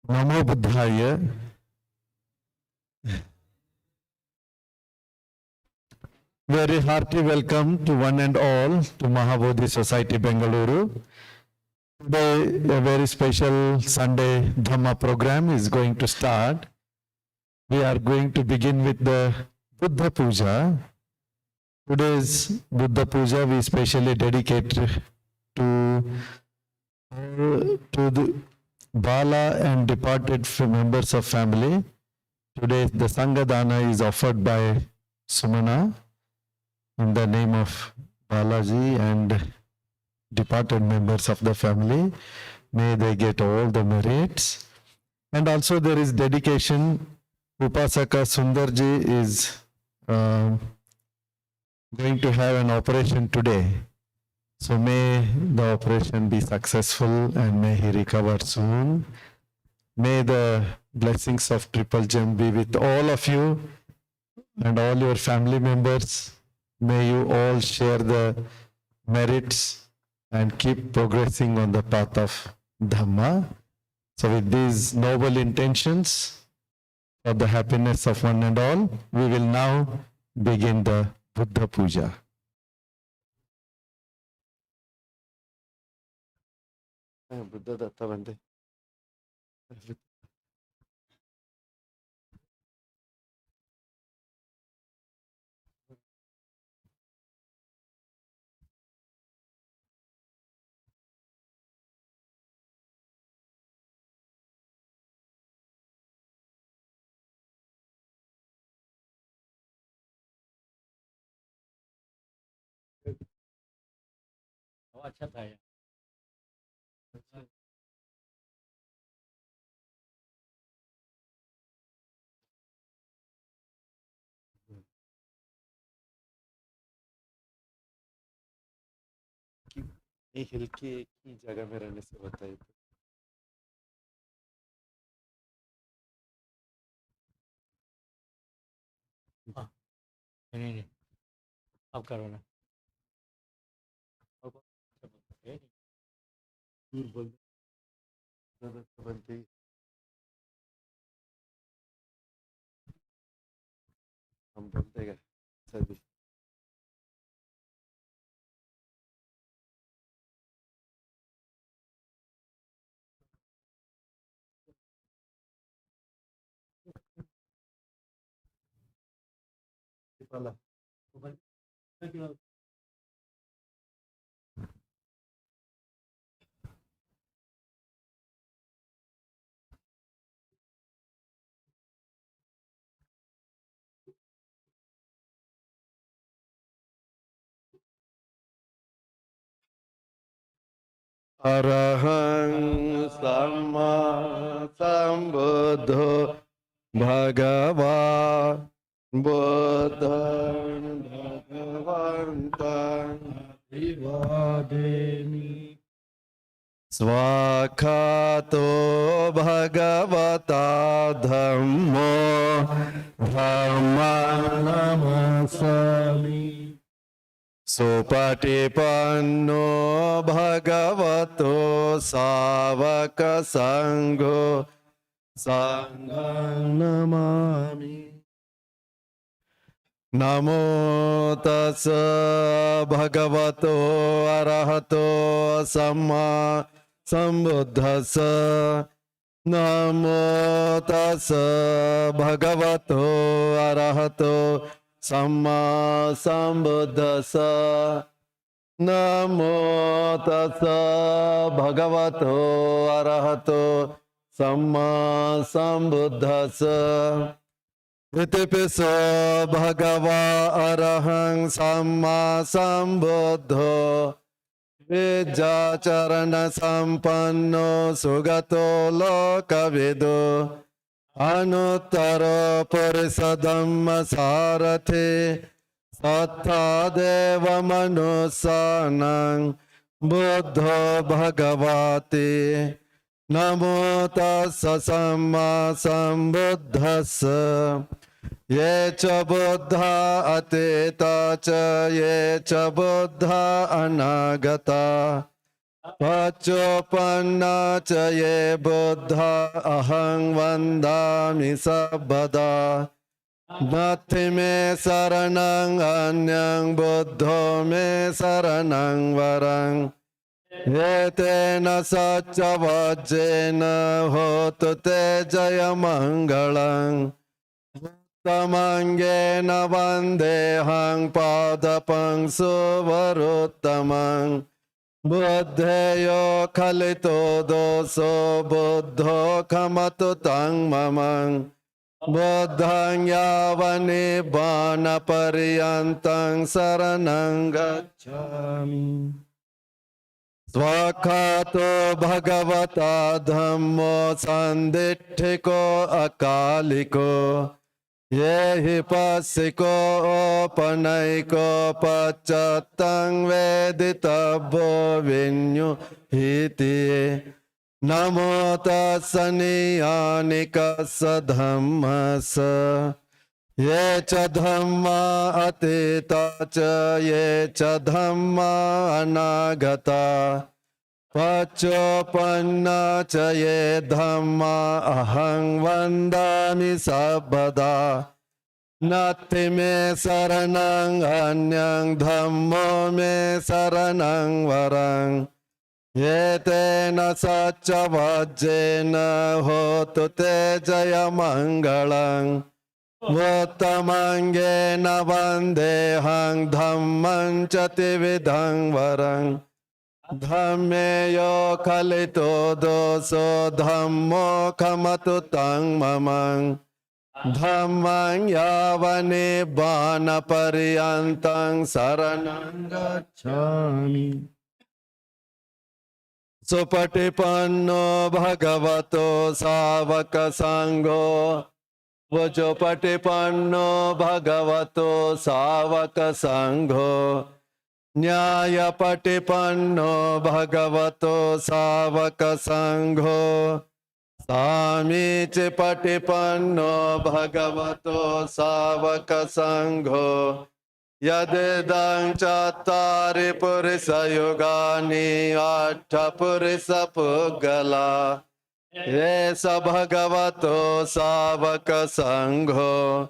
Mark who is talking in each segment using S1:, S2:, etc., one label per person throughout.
S1: Namo Buddhaya. Very hearty welcome to one and all to Mahabodhi Society, Bengaluru. Today, a very special Sunday Dhamma program is going to start. We are going to begin with the Buddha Puja. Today's Buddha Puja we specially dedicate to the Bala and departed members of family. Today the Sangha Dana is offered by Sumana in the name of Balaji and departed members of the family. May they get all the merits. And also there is dedication. Upasaka Sundarji is going to have an operation today. So may the operation be successful and may he recover soon. May the blessings of Triple Gem be with all of you and all your family members. May you all share the merits and keep progressing on the path of Dhamma. So with these noble intentions for the happiness of one and all, we will now begin the Buddha Puja. Buddha Datta Vande. अच्छा था यार ये हिल के एक ही जगह में रहने से बताइए हाँ नहीं अब करो ना अब बोल बनते हम बोलते हैं सभी वाला Arahang Samma Sambuddho Bhagava Buddhaṃ Bhagavaṃ Abhidhamma Svakhato Bhagavata Dhammo Dhamma Namasami Supatipanno Bhagavato Savaka Sangho Sangham Namami Namo Tassa Bhagavato Arahato Samma Sambuddhassa Namo Tassa Bhagavato Arahato Samma Sambuddhassa Namo Tassa Bhagavato Arahato Samma Sambuddhassa Itipiso Bhagava Arahang Samma Sambuddho Vijjacharana Sampanno Sugato Lokavido Anuttaro Purisadhamma Sarate Sattha Deva Manusanang Buddho Bhagavate Namo Tassa Samma Sambuddhassa Ye cha Buddha Ateta cha Ye cha Buddha Anagata Paccoppanna ca ye buddha ahang vandami sabbada. Nati me saranang anyang buddho me saranang varang. Yetena satya vajjena hotu te jaya mangalang. Tamangena vandehang padapang suvaruttamang. Buddheyo khalito doso buddho kamatu tang mamang. Buddhang yavani bana pariyantang saranang gacchami. Swakato bhagavata dhammo sanditthiko akaliko. Yehi passiko panaiko paccatang vedittabbo vinyu hiti. Namo tassa niyanikassa dhammassa. Ye ca dhamma atita ca ye ca dhamma anagata. Paccoppanna ca ye dhamma ahang vandami sabbada. Nati me saranang anyang dhammo me saranang varang. Yetena satya vajjena hotu te jaya mangalang. Uttamangena vandehang dhammam chatividhang varang. Dhammeyo khalito doso dhammo kamatu tang mamang. Dhammang yavani bana pariyantang saranang gacchami. Supatipanno bhagavato savaka sangho. Vajopatipanno bhagavato savaka sangho. Nyayapatipanno bhagavato savaka sangho. Samicipatipanno bhagavato savaka sangho. Yadidang cattari purisa yugani atta purisa puggala. Yesa bhagavato savaka sangho.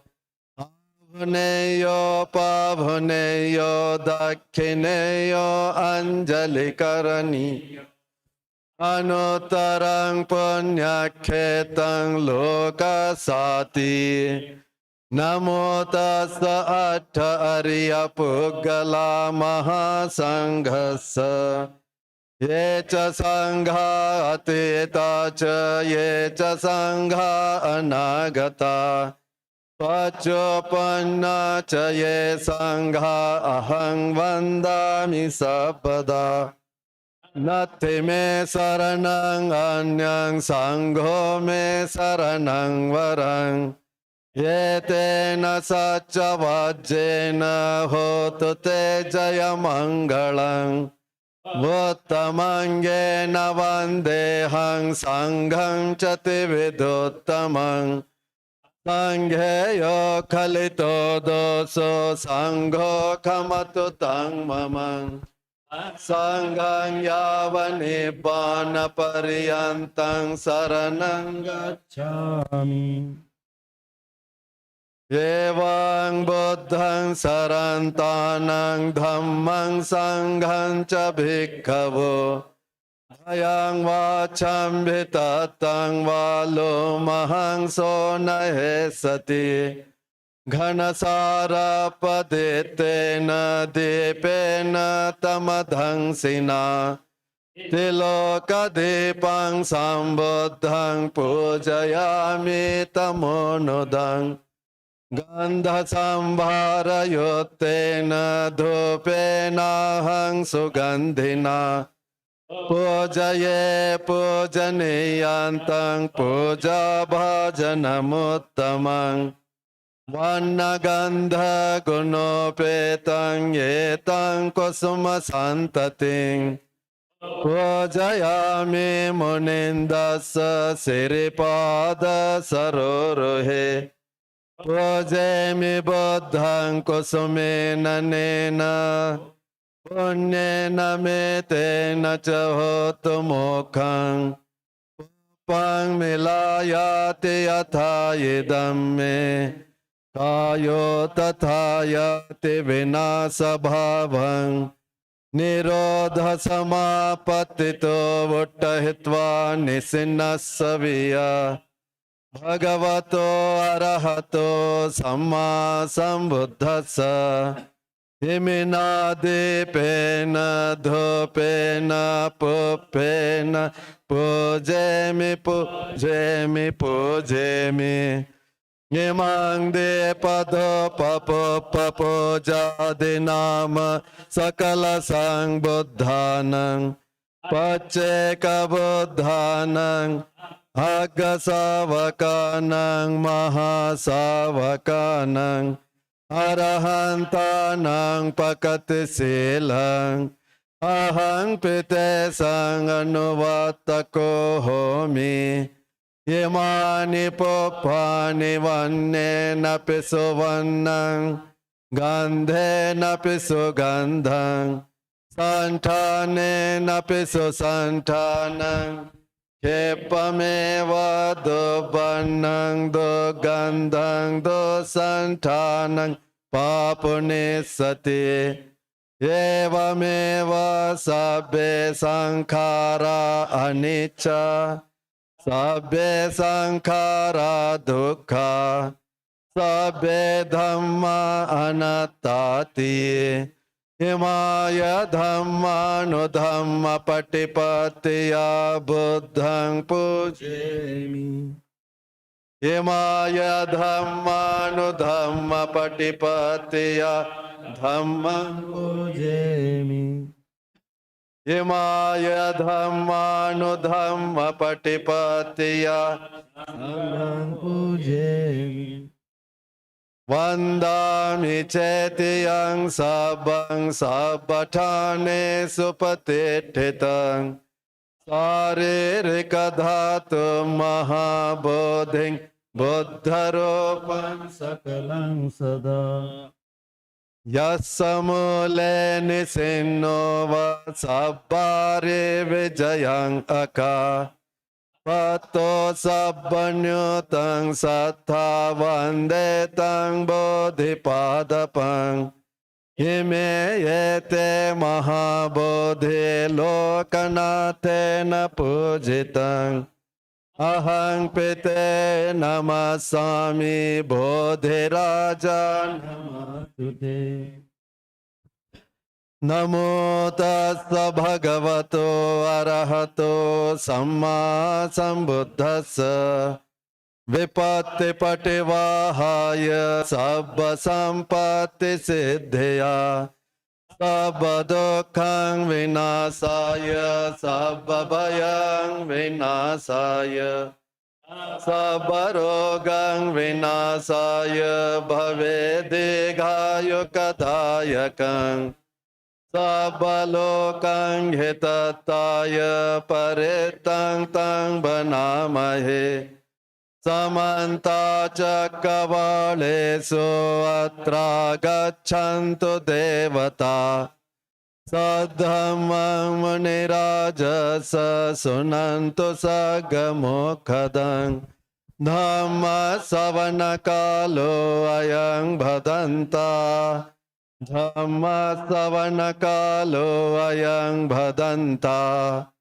S1: Avneyo pavneyo dakhineyo anjali karani. Anuttarang punyakhetang lokasati. Namo tassa atta ariya puggala mahasanghassa. Ye ca sangha atita ca ye ca sangha anagata. Paccoppanna ca ye sangha ahang vandami sabbada. Nati me saranang anyang sangho me saranang varang. Yetena satya vajjena hotu te jaya mangalang. Uttamangena vandehang sangham chatividuttamang. Sangheyo khalito doso sangho kamatu tang mamang. Sanghang yavani bana pariyantang saranang gacchami. Evang buddhang sarantanang dhammang sanghang ca bhikkhavo. Ayang vacham vitatang valo mahang so nahesati. Ghanasara paditena dipena tamadhang sina. Tiloka dipang sambuddhang pujayami tamonodang. Gandha sambhara yuttena dhupena hang sugandhina. Pujaye pujaniyantang puja bhajanamuttamang. Vanna gandha gunopetang yetang kusuma santating. Pujayami munindasa siripada saruruhe. Pujami buddhang kusumena nena.
S2: Punyena me tena ca hotu mokhang Pang milayati yathayidamme Kayo tathayati vinasa bhavang Nirodha samapatito vuttahitva nisinnasaviya Bhagavato arahato samma sambuddhassa Himinadipena dhupena pupena pujemi pujemi pujemi Imang de pado papo papo jadi nama sakala sang buddhanang Paceka buddhanang Aggasavakanang mahasavakanang Arahantanang pakatisilang Ahang pite sang anuvatako homi Yemani popani vanne napisu vannang Gandhe napisu gandhang Santane napisu santanang Kepameva do bannang do gandhang do santanang papunisati Evameva sabbe sankhara anicca Sabbe sankhara dukkha Sabbe dhamma anattati Imaya dhamma no dhamma patipatiya buddhang pujemi Imaya dhamma no dhamma patipatiya dhammang pujemi Imaya dhamma no dhamma patipatiya dhammang pujemi Vandami cetiyang sabang sabatane supatititang Saririka dhatu mahabodhing buddharupam sakalang sada Yasamule nisinno va sabbare vijayang aka Pato sabbanyutang sattha vandetang bodhipadapang Himeyete mahabodhi lokanatena pujitang Ahang pite namasami bodhiraja namasute Namo tassa bhagavato arahato samma sambuddhassa Vipatti pativahaya sabba sampatti siddhya Sabba dukkhang vinasaya sabba bhayang vinasaya Sabba rogang vinasaya bhavedikayukadayakang Sabba lokang hitataya paritang tang banamahe Samanta cakkavalesu atra gacchantu devata Saddhammang munirajasa sunantu saggamokhadang Dhamma savana kalo ayang bhadanta Dhamma savana kalo ayang bhadanta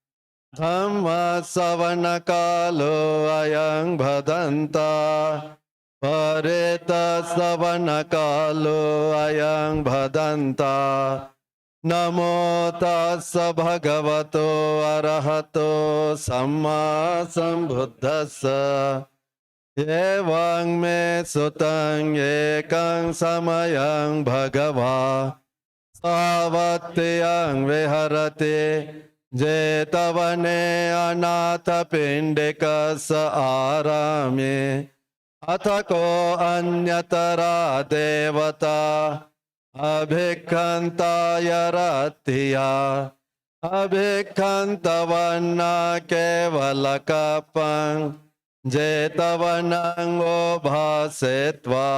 S2: Dhamma savana kalo ayang bhadanta Parita savana kalo ayang bhadanta Namo tassa bhagavato arahato samma sambuddhassa Evang me sutang ekang samayang bhagava Savatiyang viharati Jetavane anatha pindikasa arame Athako anyatara devata Abhikkantaya rattiya Abhikkantavanna kevalakapang Jetavanang obhasetva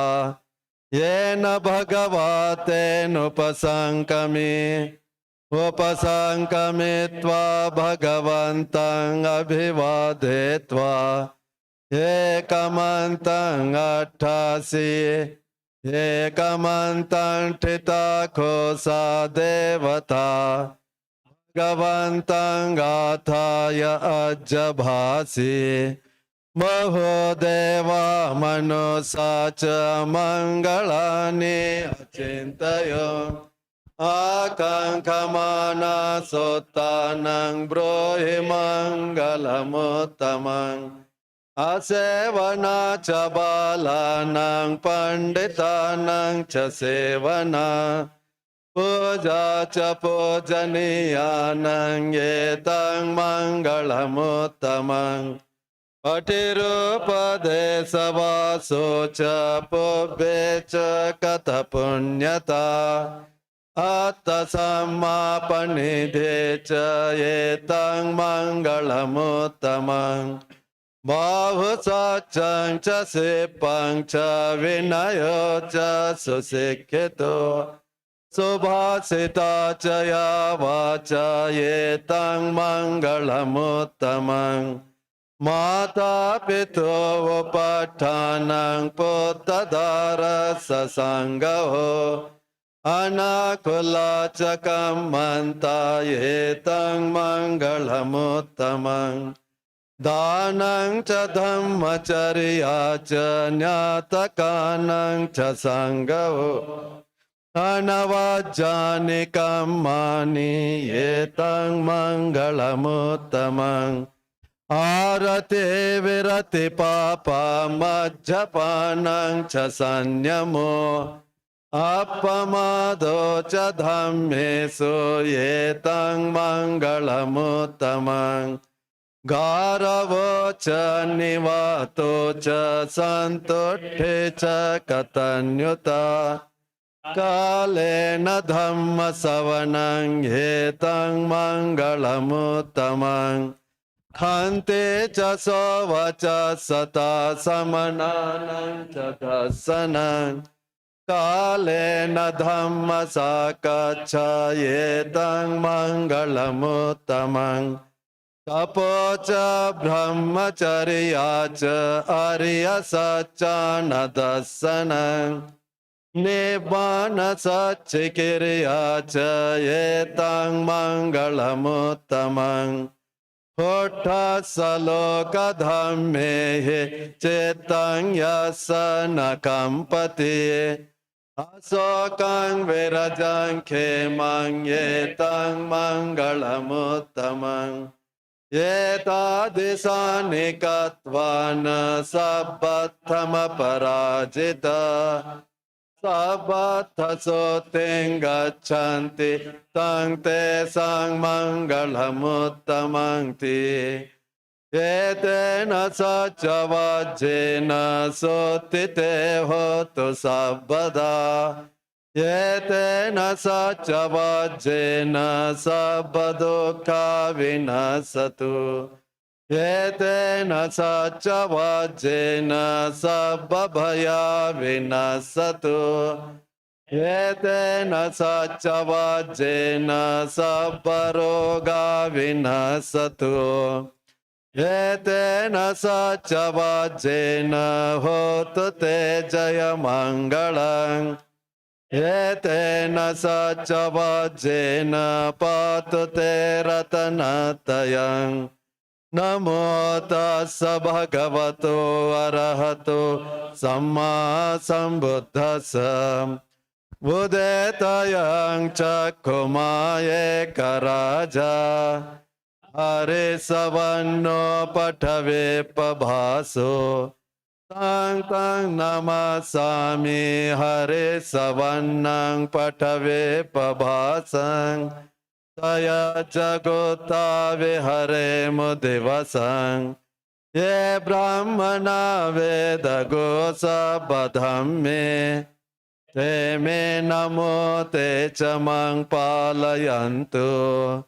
S2: Yena bhagavate nupasankami Upasankamitva bhagavantang abhivadetva ekamantang atthasi ekamantang titakosa devata bhagavantang gathaya ajabhasi Mahodeva manusacha mangalani achintayo Akankamana sotanang brohi mangalamuttamang Asevana cha balanang panditanang cha sevana Puja cha pujaniyanang yetang mangalamuttamang Patirupadesavaso cha pubbecha kata punyata Atta sammapanidhe ca etang mangalamuttamang Bahusacang ca sipang ca vinayo ca susikkito Subhasita ca yavaca etang mangalamuttamang Mata pitu upattanang puttadara sasangho Anakula cakamanta yetang mangalamuttamang Danang ca dhammacariya ca nyatakanang ca sangho Anavajjani kammani yetang mangalamuttamang Arate virati papa majjapanang ca sanyamo Appamado ca dhammesu yetang mangalamuttamang Garavo ca nivato ca santutte ca katanyuta Kalena dhamma savanang yetang mangalamuttamang Khante ca sovaca sata samananang ca dasanang Kalena dhamma sakacca yetang mangalamuttamang Tapoca brahmacariya ca arya saccana dasanang Nibbana saccikiriya ca yetang mangalamuttamang Putta saloka dhammehi cetang yasana kampati Asokang virajang khemang yetang mangalamuttamang Yeta disani katvana sabbathama parajita Sabbatha soting gachanti tang te sang mangalamuttamang ti Etena sacha vajjena sotite hotu sabbada Etena sacha vajjena sabbadukha vinasatu Etena sacha vajjena sabbabhaya vinasatu Etena sacha vajjena sabbaroga vinasatu Etena sacha vajjena hotu te jaya mangalang Etena sacha vajjena patu te ratanatayang Namo tassa bhagavato arahato samma sambuddhassa Udetayang cakkumaye karaja Hare savanno patave pabhaso Tang tang namasami hare savannang patave pabhasang Taya jagota vihare mudivasang Ye brahmana veda gosa badhamme Te me namo te chamang palayantu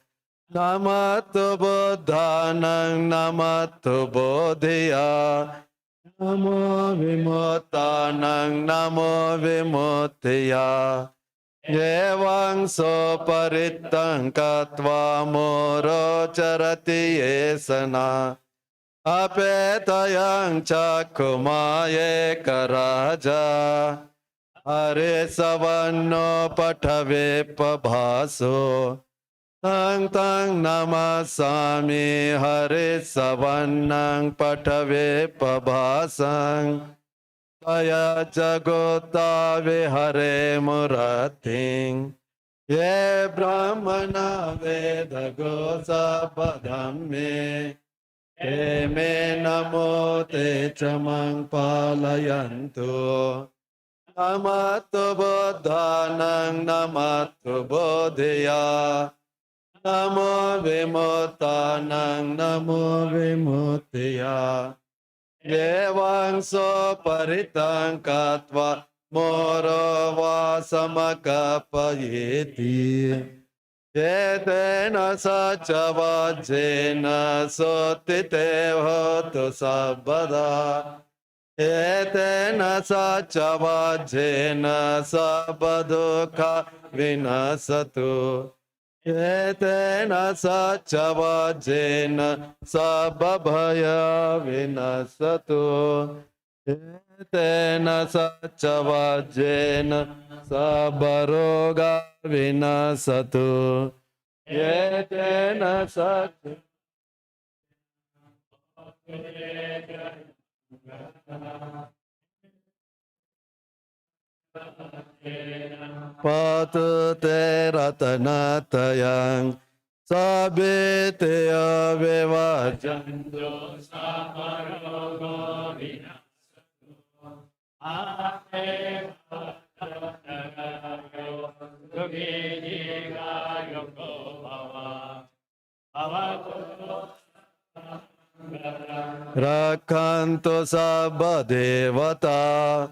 S2: Namatu buddhanang namatu bodhiya Namo vimuttanang namo vimuttiya Yevaṃ so parittaṃ katva moro charati yesana apetayaṃ chakkumaye karaja Hare savanno patave pabhaso Tang tang namasami Hare savannang patave pabhasang Taya jagota vihare murating Ye brahmana veda gosa padhamme Te me namo te chamang palayantu Namato Buddhanang Namato Bodhiya Namo Vimuttanang Namo Vimuttiya Yevaṃ so paritang katva moro vasamakapayeti Yetena sacavajena sotite hotu sabbada Etena sacavajena sabbadukha vinasatu Etena sacavajena sabbabhaya vinasatu Etena sacavajena sabbaroga vinasatu Etena sacavajena Patu te ratanatayang sabite avivajantu sabarogo vinasatu ate patarayo dugijiga yoko bhava bhavato Rakantu sabba devata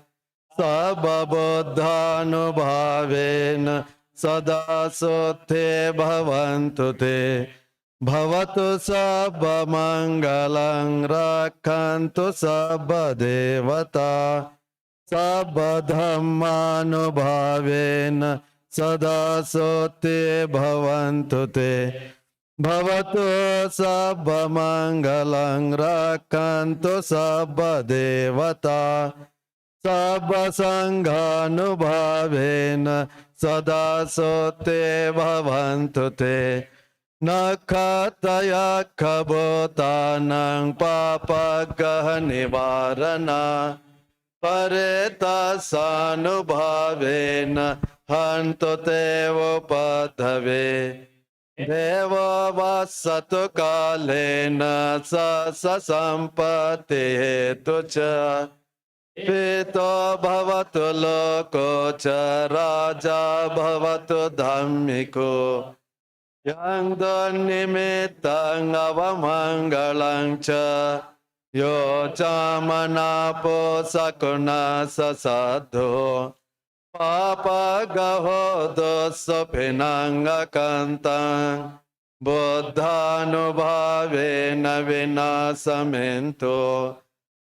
S2: sabba buddhanubhavena sada sotte bhavantu te bhavatu sabba mangalang rakantu sabba devata sabba dhammanubhavena sada sotte bhavantu te Bhavatu sabba mangalang rakantu sabba devata sabba sanghanubhavena sada sotte bhavantu te nakhataya kabhutanang papagaha nivarana pareta sanubhavena hantu te upadhave Deva vasatu kalena sa sampati hetu cha Pito bhavatu loko cha raja bhavatu dhammiko Yang nimittang avamangalang cha Yo chamanapo sakuna sasadho Papa gaho dosa pinanga kantang Buddhanubhavena vinasamento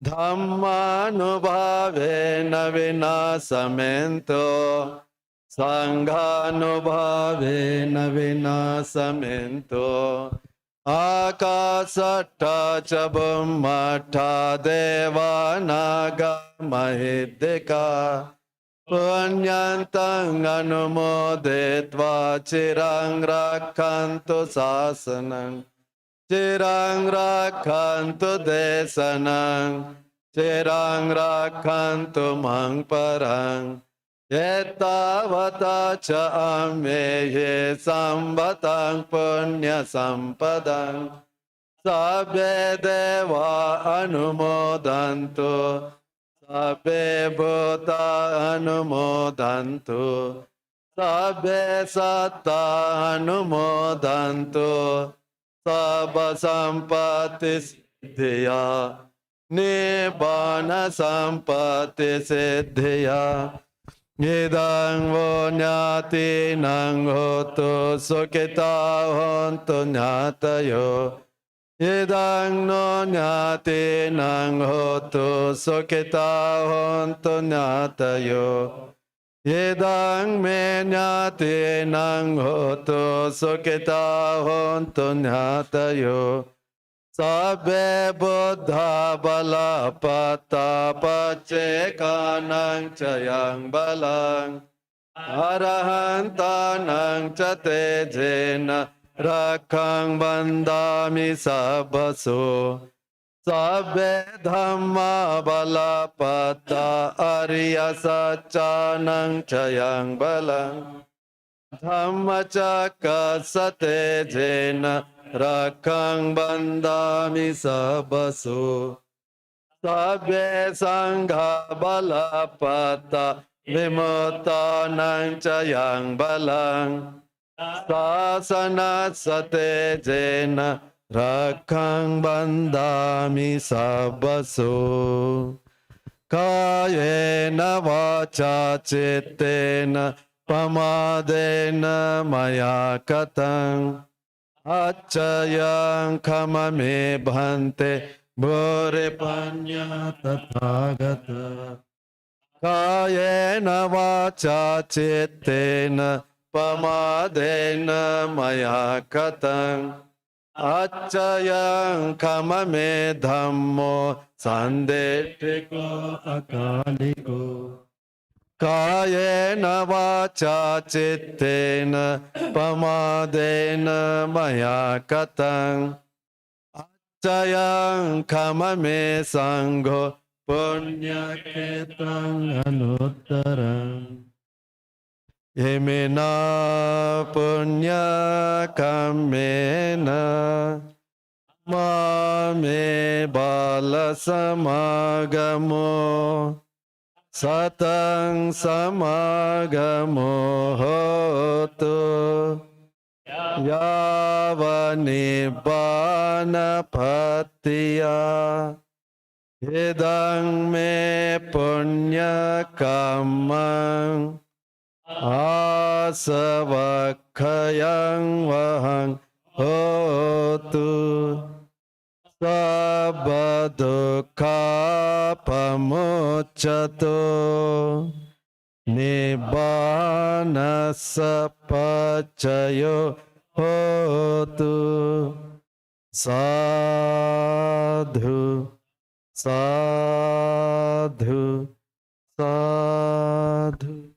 S2: Dhammanubhavena vinasamento Sanghanubhavena vinasamento Akasatta chabummatta devanaga mahidika Punyantang anumodetva chirang rakhantu sasanang Chirang rakhantu desanang Chirang rakhantu mang parang Yetavata cha ameye sambatang punya sampadang Sabbe deva anumodantu Sabbe bhuta anumodantu Sabbe satta anumodantu Sabba sampati siddhya Nibbana sampati siddhya Idang vonyati nang hotu sukita hontu nyatayo Idang no nyati nang hotu sukita hontu nyatayo Yedang me nyate nang hoto sukita honto nyatayo. Sabbe buddha bala pata pacekanang cayang balang. Arahantanang cate jena rakhang bandami sabbaso. Sabbe dhamma bala pata arya saccanang cayang balang. Dhamma cakka sate jena rakhang bandami sabbaso. Sabbe sangha bala pata vimuttanang cayang balang. Sasana sate jena rakhang bandami sabbaso. Kayena vacha chittena pamadena maya katang. Acchayang kamame bhante bhore panya tathagata. Kayena vacha chittena pamadena maya katang. Acchayang kamame dhammo sandetiko akaliko. Kayena vacha chittena pamadena maya katang. Acchayang kamame sangho punyaketang anuttarang. Yemena punya kamena mame bala samagamo satang samagamo hotu yavani bana patiya idang me punya kamang asavakhayang vahang hotu sabba dukkha pamuccato nibbana sapacayo hotu. Sadhu, sadhu, sadhu.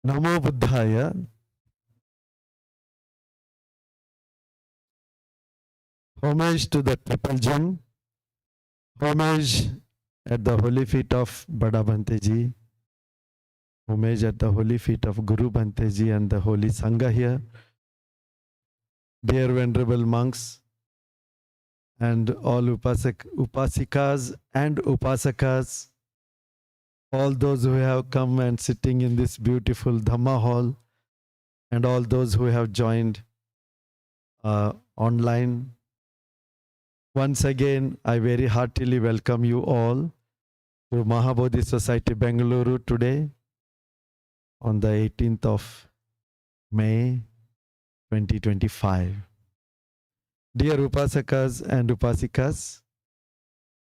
S2: Namo Buddhaya.
S1: Homage to the triple gem, homage at the holy feet of Bada Bhante Ji, homage at the holy feet of Guru Bhante Ji and the holy Sangha here. Dear venerable monks and all upasikas and upasakas, all those who have come and sitting in this beautiful Dhamma hall, and all those who have joined online. Once again, I very heartily welcome you all to Mahabodhi Society, Bengaluru today on the 18th of May 2025. Dear Upasakas and Upasikas,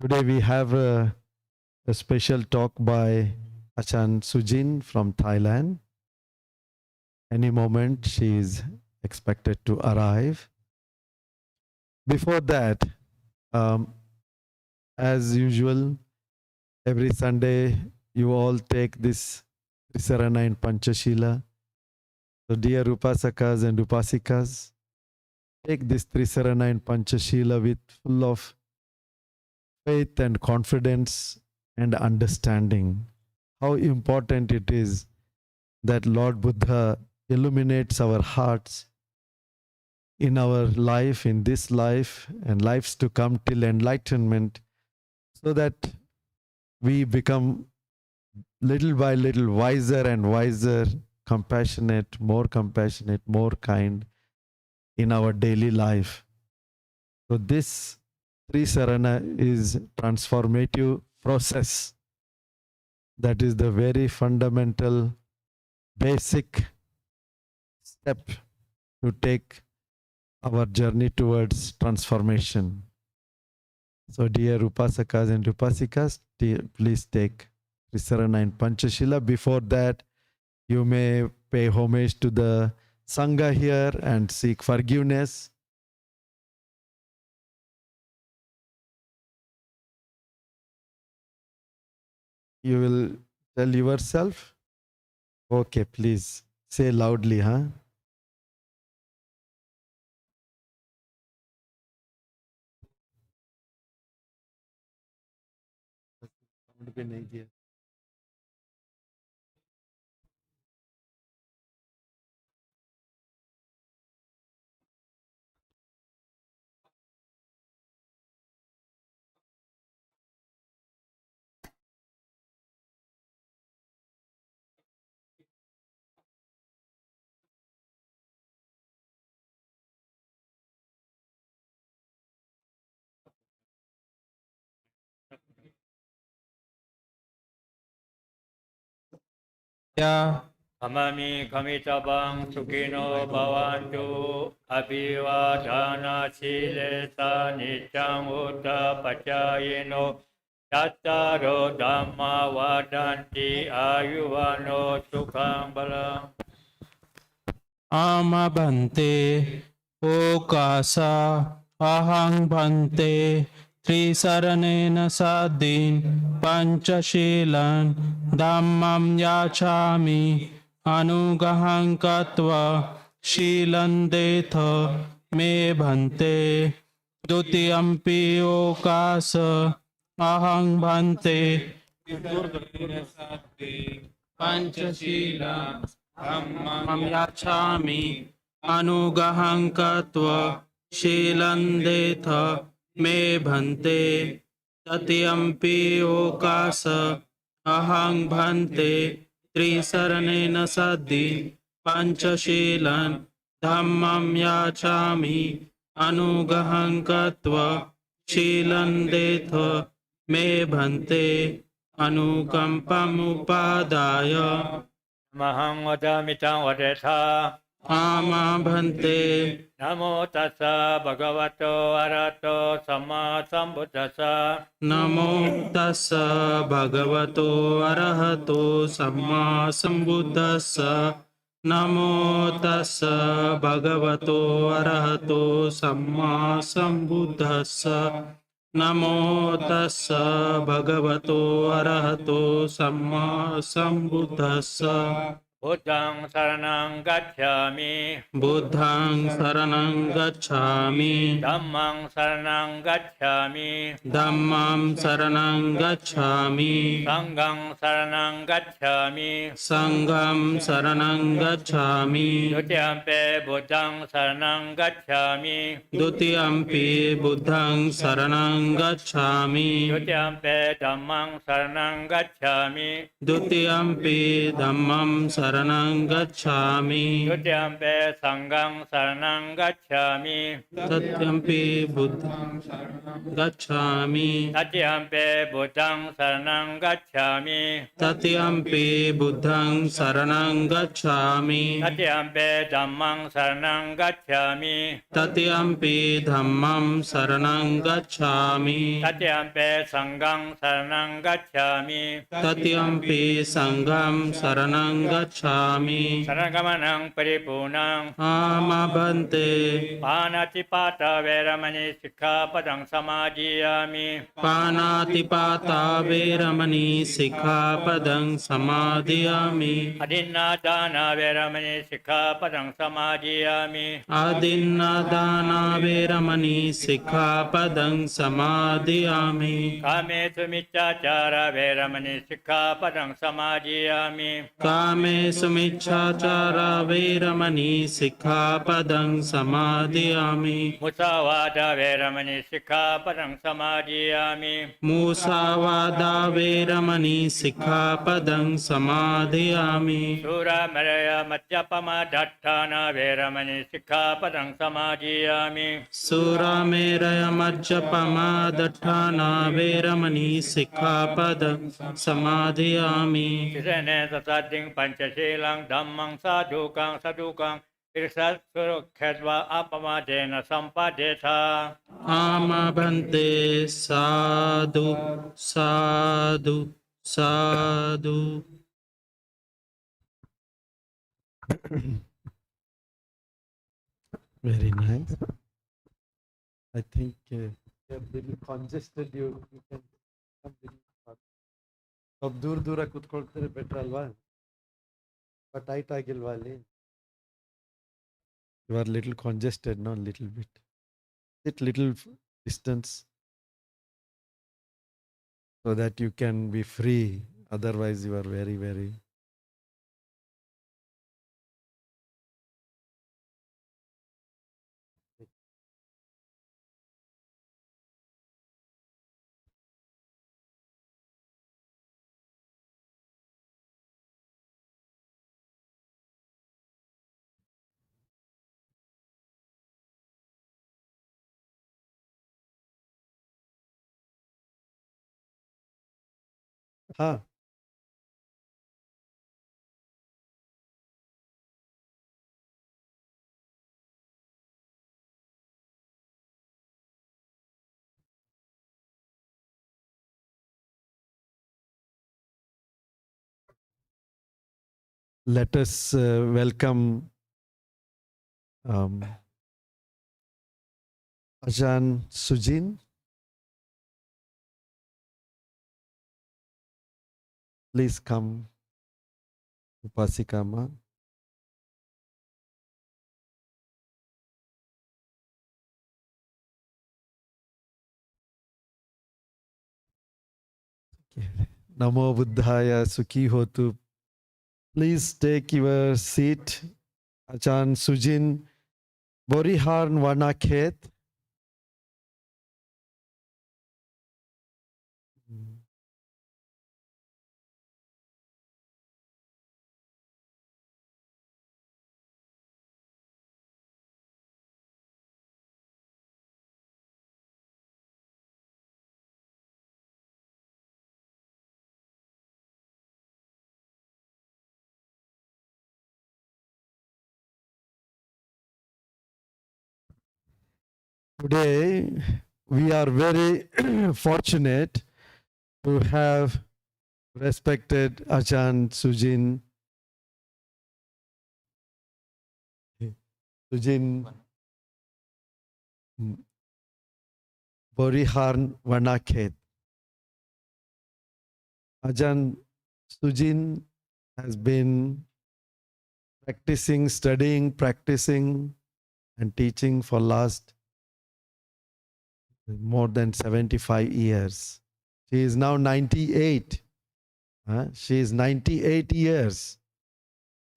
S1: today we have a special talk by Ajahn Sujin from Thailand. Any moment she is expected to arrive. Before that, as usual, every Sunday you all take this Trisarana and Panchashila. So dear Upasakas and Upasikas, take this Trisarana and Panchashila with full of faith and confidence and understanding how important it is that Lord Buddha illuminates our hearts in our life, in this life, and lives to come till enlightenment, so that we become little by little wiser and wiser, compassionate, more kind in our daily life. So this Trisarana is transformative process. That is the very fundamental, basic step to take our journey towards transformation. So dear Upasakas and Upasikas, please take Trisarana and Panchashila. Before that, you may pay homage to the Sangha here and seek forgiveness. You will tell yourself? Okay, please say loudly, huh?
S2: Ya
S3: Amami kamitabang sukino bhavantu abhivadana silesa nityang uta pachayino tattaro dhamma vadanti ayuvano sukhang balang.
S2: Ama Bhante Okasa Ahang Bhante Trisaranena Sadin Panchashilan Dhammam Yachami Anugahang Katva Shilan Detha Me Bhante Dutiyampi Okasa Ahang Bhante Panchashilan Dhammam Yachami Anugahang Katva Shilan Detha Me Bhante Tatyampi Okasa Ahang Bhante Trisaranena Saddi Panchashilan Dhammam Yachami Anugahang Katva Shilan Detha Me Bhante Anukampam Upadaya
S3: Mahang vadamitang vadetha.
S2: Ama Bhante
S3: Namo tassa bhagavato arahato samma sambuddhassa.
S2: Namo tassa bhagavato arahato samma sambuddhassa. Namo tassa bhagavato arahato samma sambuddhassa. Namo tassa bhagavato arahato samma sambuddhassa.
S3: พุทธังสรณังกัจฉามิ
S2: Buddhaṃ saranam gacchāmi
S3: ธัมมังสรณังกัจฉามิ
S2: Dhammam saranam gacchāmi
S3: สังฆังสรณังกัจฉามิ
S2: Sangham saranam gacchāmi
S3: ดุติยมเปบุตตังสรณังกัจฉามิ
S2: Dutiyampi Buddhaṃ saranam gacchāmi
S3: ดุติยมเปธัมมังสรณังกัจฉามิ
S2: Dutiyampi Dhammam saranam gacchāmi
S3: ดุติยมเปสังฆังสรณังกัจฉามิ
S2: Tatyampi Buddhaṃ gacchāmi
S3: ตัติยมเปบุตตังสรณังกัจฉามิ
S2: Tatyampi Buddhaṃ saranam gacchāmi
S3: ตัติยมเปธัมมังสรณังกัจฉามิ
S2: Tatyampi Dhammam saranam gacchāmi
S3: ตัติยมเปสังฆังสรณังกัจฉามิ
S2: Tatyampi Sangham saranam gacchāmi
S3: สรณกัมมังปริปูนัง
S2: Amabhante
S3: ปานาติปาตาเวรมณีสิกขาปดังสมาธิยามิ
S2: Panatipata Veramani Sikkhapadam Samadhiyami
S3: อดินนาดานาเวรมณีสิกขาปดังสมาธิยามิ
S2: Adinnadana Veramani Sikkhapadam Samadhiyami
S3: กาเมสุมิจฉาจาระเวรมณีสิกขาปดังสมาธิยามิ
S2: Kamesu Michchāchāra Veramani Sikkhapadam Samadhiyami
S3: มุสาวาทาเวรมณีสิกขาปดังสมาธิยามิ
S2: Musavada Veramani Sikkhapadam Samadhiyami
S3: สุรามรยมัจจปมาดัฏฐานาเวรมณีสิกขาปดังสมาธิยามิ
S2: Surameraya Majjapama Dattana Veramani Sikkhapadam Samadhiyami
S3: สิเสเนสสัตติงปัญจศีลังธัมมังสาธุกังสัตุกังอิสัสสุรเขตวะอัปมาเดนะสัมปะเดธา
S2: Amabhante Sadhu Sadhu Sadhu
S1: Very nice. I think you have little congested. You can come little fast. ಸ್ವಲ್ಪ ದೂರ ದೂರ ಕೂತ್ಕೊಳ್ತಾರೆ better ಅಲ್ವಾ tight ಆಗಿಲ್ವಾ ಅಲ್ಲಿ you are little congested no little bit it little distance so that you can be free, otherwise you are very very let us welcome Ajahn Sujin. Please come, Upasikama. Namo Buddhaya Sukhi Hotu. Please take your seat. Ajahn Sujin, Boriharn Vanakhet. Today, we are very fortunate to have respected Ajahn Sujin. Sujin Boriharn Vanakhet. Ajahn Sujin has been practicing, studying, practicing, and teaching for last more than 75 years. She is now 98. She is 98 years.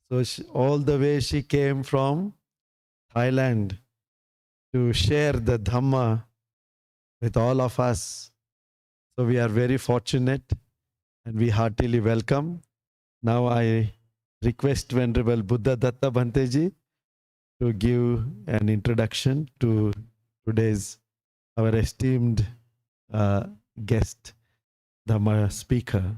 S1: So all the way she came from Thailand to share the Dhamma with all of us. So we are very fortunate and we heartily welcome. Now I request Venerable Buddha Datta Bhanteji to give an introduction to today's our esteemed guest, Dhamma speaker.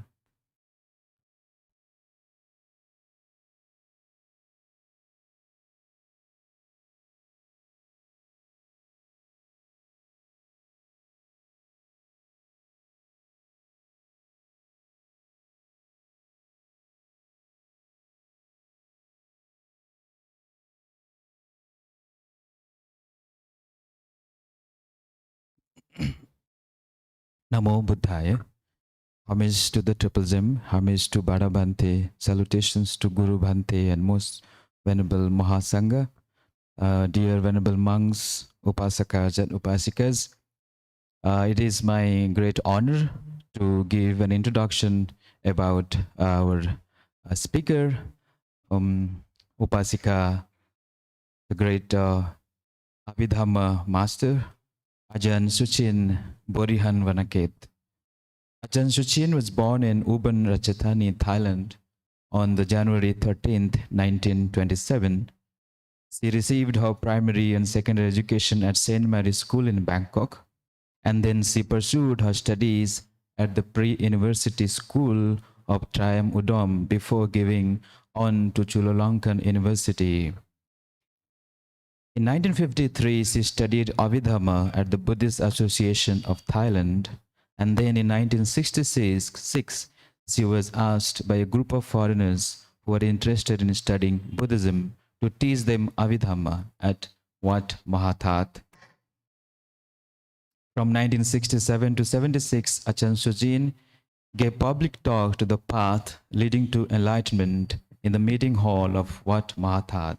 S4: Namo Buddhaya. Homage to the Triple Gem, homage to Bada Bhante, salutations to Guru Bhante and most Venerable Mahasangha, dear Venerable monks, Upasakas and Upasikas. It is my great honor to give an introduction about our speaker, Upasika, the great Abhidhamma master, Ajahn Sujin Borihan Vanaket. Ajahn Sujin was born in Ubon Ratchathani, Thailand on the January 13th, 1927. She received her primary and secondary education at St. Mary's School in Bangkok, and then she pursued her studies at the pre-university school of Triam Udom before giving on to Chulalongkorn University. In 1953, she studied Abhidhamma at the Buddhist Association of Thailand, and then in 1966, she was asked by a group of foreigners who were interested in studying Buddhism to teach them Abhidhamma at Wat Mahathat. From 1967 to 76, Ajahn Sujin gave public talk to the path leading to enlightenment in the meeting hall of Wat Mahathat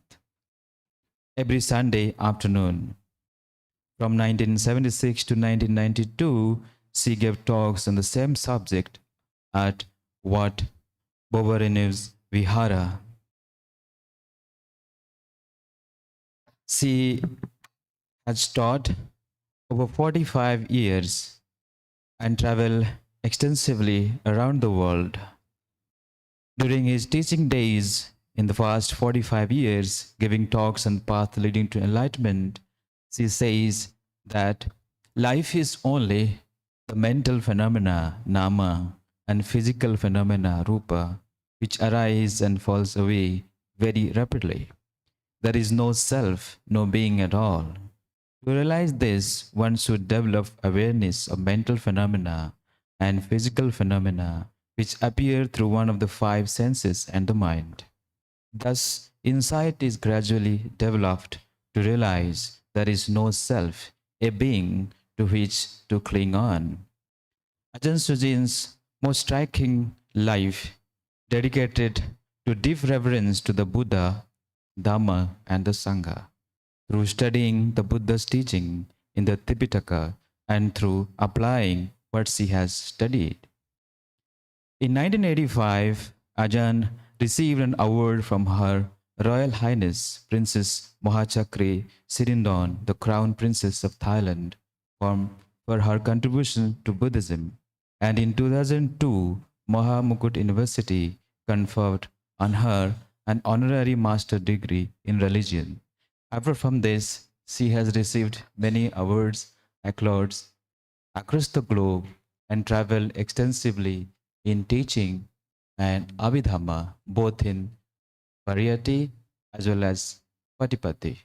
S4: every Sunday afternoon. From 1976 to 1992, she gave talks on the same subject at Wat Bobariniv's Vihara. She has taught over 45 years and traveled extensively around the world. During his teaching days in the past 45 years, giving talks on the path leading to enlightenment, she says that life is only the mental phenomena, nama, and physical phenomena, rupa, which arise and falls away very rapidly. There is no self, no being at all. To realize this, one should develop awareness of mental phenomena and physical phenomena which appear through one of the five senses and the mind. Thus, insight is gradually developed to realize there is no self, a being to which to cling on. Ajahn Sujin's most striking life dedicated to deep reverence to the Buddha, Dhamma, and the Sangha, through studying the Buddha's teaching in the Tipitaka and through applying what she has studied. In 1985, Ajahn received an award from Her Royal Highness Princess Mohachakri Sirindon, the Crown Princess of Thailand, for her contribution to Buddhism. And in 2002, Mahamukut University conferred on her an honorary master degree in religion. Apart from this, she has received many awards, accolades across the globe and traveled extensively in teaching and Abhidhamma, both in Pariyati as well as Patipati,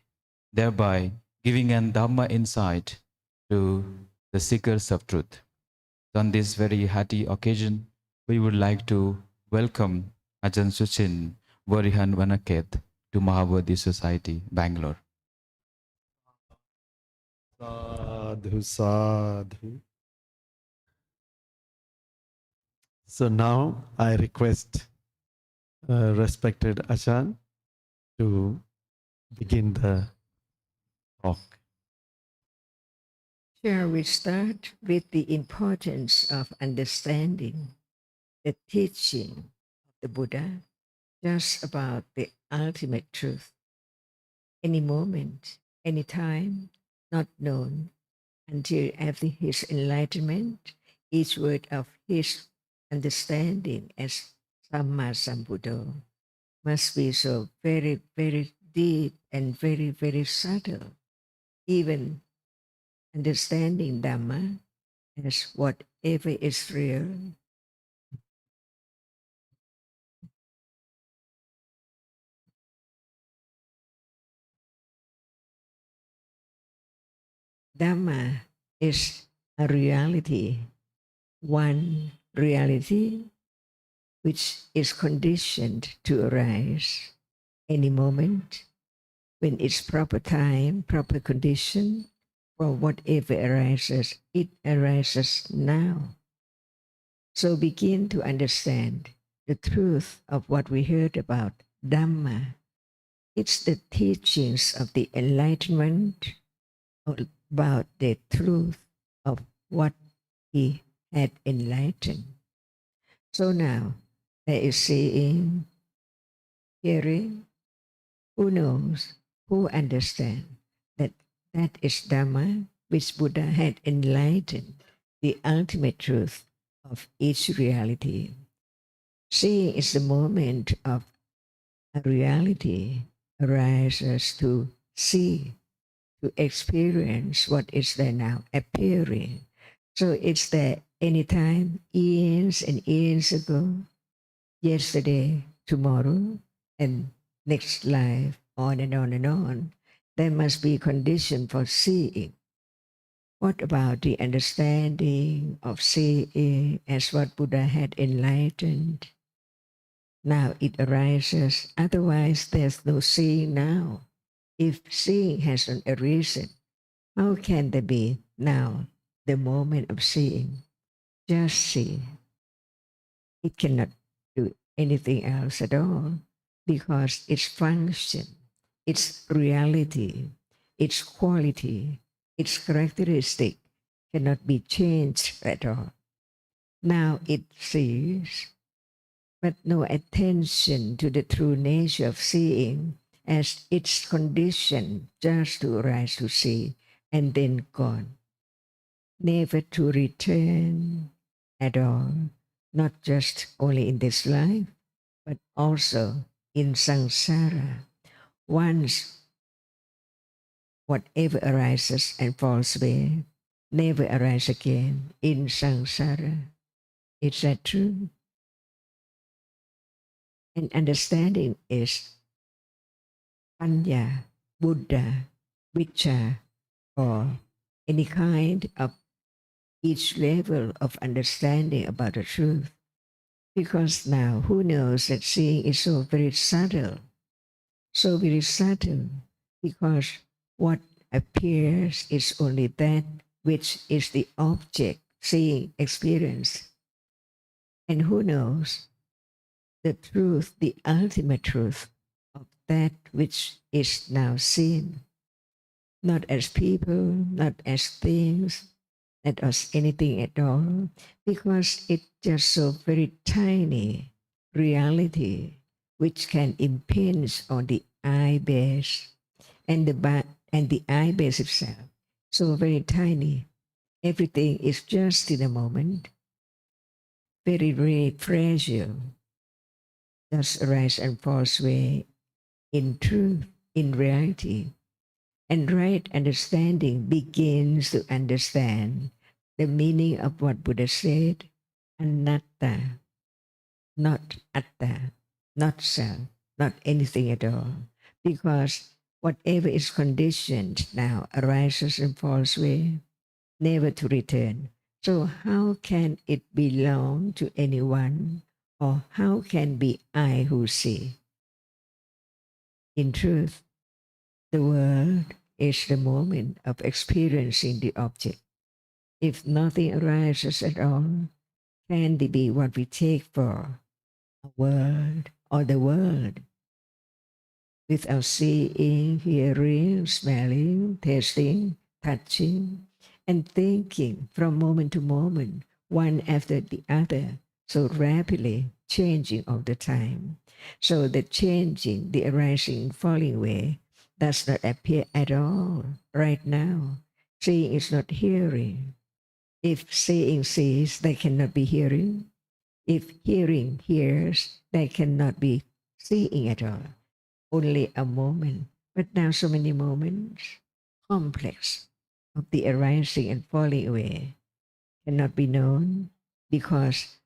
S4: thereby giving an Dhamma insight to the seekers of truth. So on this very hearty occasion, we would like to welcome Ajahn Sujin Borihan Vanaket to Mahabodhi Society, Bangalore.
S1: Sadhu, sadhu. So now I request respected Ajahn to begin the talk.
S5: Shall we start with the importance of understanding the teaching of the Buddha just about the ultimate truth? Any moment, any time, not known until after his enlightenment, each word of his understanding as Samma Sambuddho must be so very, very deep and very, very subtle. Even understanding Dhamma as whatever is real Dhamma is a reality, one reality which is conditioned to arise any moment when it's proper time, proper condition for whatever arises, it arises now. So begin to understand the truth of what we heard about Dhamma. It's the teachings of the enlightenment about the truth of what he had enlightened. So now there is seeing, hearing, who knows, who understands that that is Dhamma which Buddha had enlightened, the ultimate truth of each reality. Seeing is the moment of a reality arises to see, to experience what is there now appearing. So it's there anytime, years and years ago, yesterday, tomorrow, and next life, on and on and on. There must be condition for seeing. What about the understanding of seeing as what Buddha had enlightened? Now it arises, otherwise there's no seeing now. If seeing hasn't arisen, how can there be now the moment of seeing? Just see. It cannot do anything else at all because its function, its reality, its quality, its characteristic cannot be changed at all. Now it sees, but no attention to the true nature of seeing as its condition just to arise to see and then gone. Never to return at all, not just only in this life, but also in samsara. Once whatever arises and falls away, never arise again in samsara. Is that true? And understanding is Panya, Buddha, Vicca, or any kind of each level of understanding about the truth. Because now, who knows that seeing is so very subtle, because what appears is only that which is the object, seeing, experience. And who knows the truth, the ultimate truth of that which is now seen, not as people, not as things, not as anything at all, because it's just so very tiny reality which can impinge on the eye base and the eye base itself. So very tiny. Everything is just in a moment, very, very fragile, just arise and falls away in truth, in reality. And right understanding begins to understand the meaning of what Buddha said, anatta, not atta, not self, not anything at all. Because whatever is conditioned now arises and falls away, never to return. So how can it belong to anyone? Or how can be I who see? In truth, the world is the moment of experiencing the object. If nothing arises at all, can it be what we take for a world or the world? without seeing, hearing, smelling, tasting, touching, and thinking from moment to moment, one after the other, so rapidly changing all the time. So the changing, the arising, falling away does not appear at all right now. Seeing is not hearing. If seeing sees, they cannot be hearing. If hearing hears, they cannot be seeing at all. Only a moment. But now so many moments, complex of the arising and falling away cannot be known because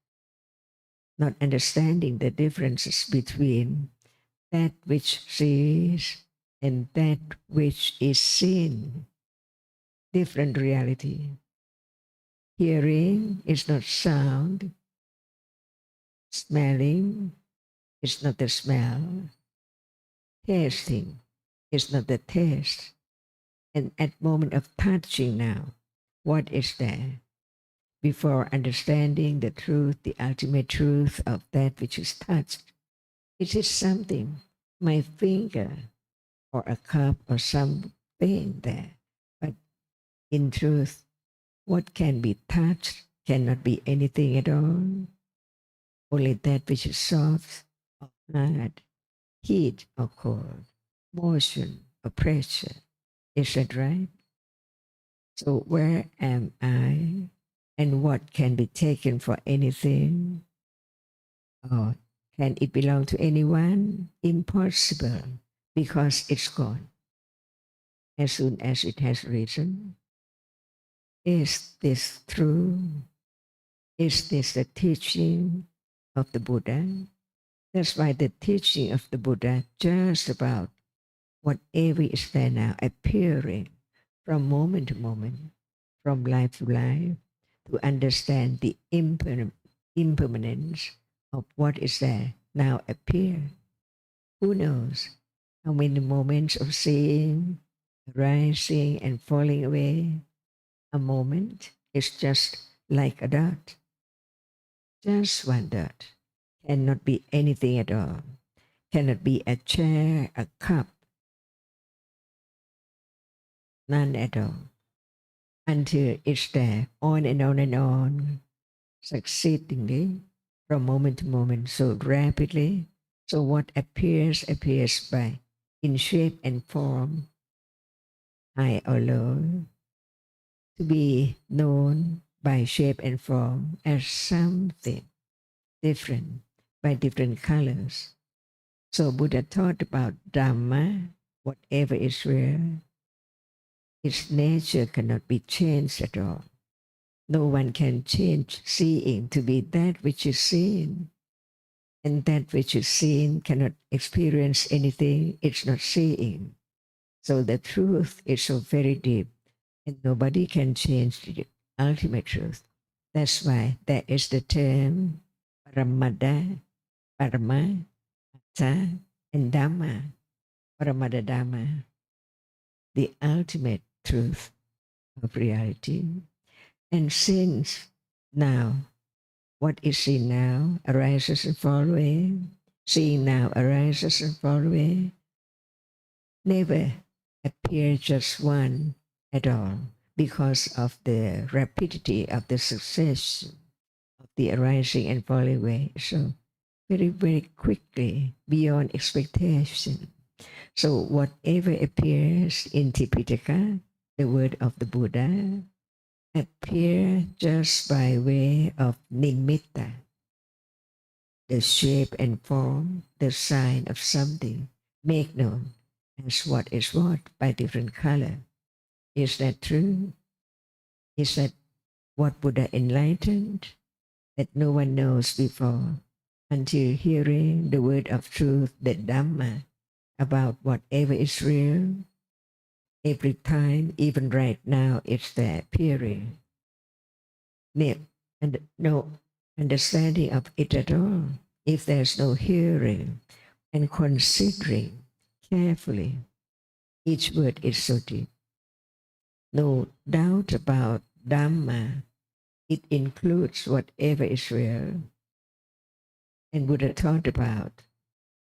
S5: not understanding the differences between that which sees and that which is seen. Different reality. Hearing is not sound. Smelling is not the smell. Tasting is not the taste. And at moment of touching now, what is there? Before understanding the truth, the ultimate truth of that which is touched, it is something, my finger or a cup or something there. But in truth, what can be touched cannot be anything at all. Only that which is soft or hard, heat or cold, motion or pressure. Is that right? So where am I? And what can be taken for anything? Or can it belong to anyone? Impossible, because it's gone. As soon as it has risen, is this true? Is this the teaching of the Buddha? That's why the teaching of the Buddha just about whatever is there now appearing from moment to moment, from life to life, to understand the impermanence of what is there now appear. Who knows how many moments of seeing, rising and falling away? A moment is just like a dot. Just one dot. Cannot be anything at all. Cannot be a chair, a cup. None at all. Until it's there, on and on and on, succeedingly, from moment to moment, so rapidly. So what appears by in shape and form, high or low, to be known by shape and form as something different by different colors. So Buddha taught about Dhamma, whatever is real, its nature cannot be changed at all. No one can change seeing to be that which is seen. And that which is seen cannot experience anything, it's not seeing. So the truth is so very deep, and nobody can change the ultimate truth. That's why there is the term Paramada, Parama, Atta, and Dhamma. Paramada Dhamma, the ultimate truth of reality. And since now, what is seen now arises and falls away, seeing now arises and falls away, never appear just one at all because of the rapidity of the succession of the arising and falling away. So very, very quickly, beyond expectation. So whatever appears in Tipitaka, the word of the Buddha, appear just by way of nimitta, the shape and form, the sign of something, make known as what is what by different color. Is that true? Is that what Buddha enlightened? That no one knows before until hearing the word of truth, the Dhamma, about whatever is real. Every time, even right now, it's there appearing. And no understanding of it at all. If there's no hearing and considering carefully, each word is so deep. No doubt about Dhamma. It includes whatever is real. And Buddha taught about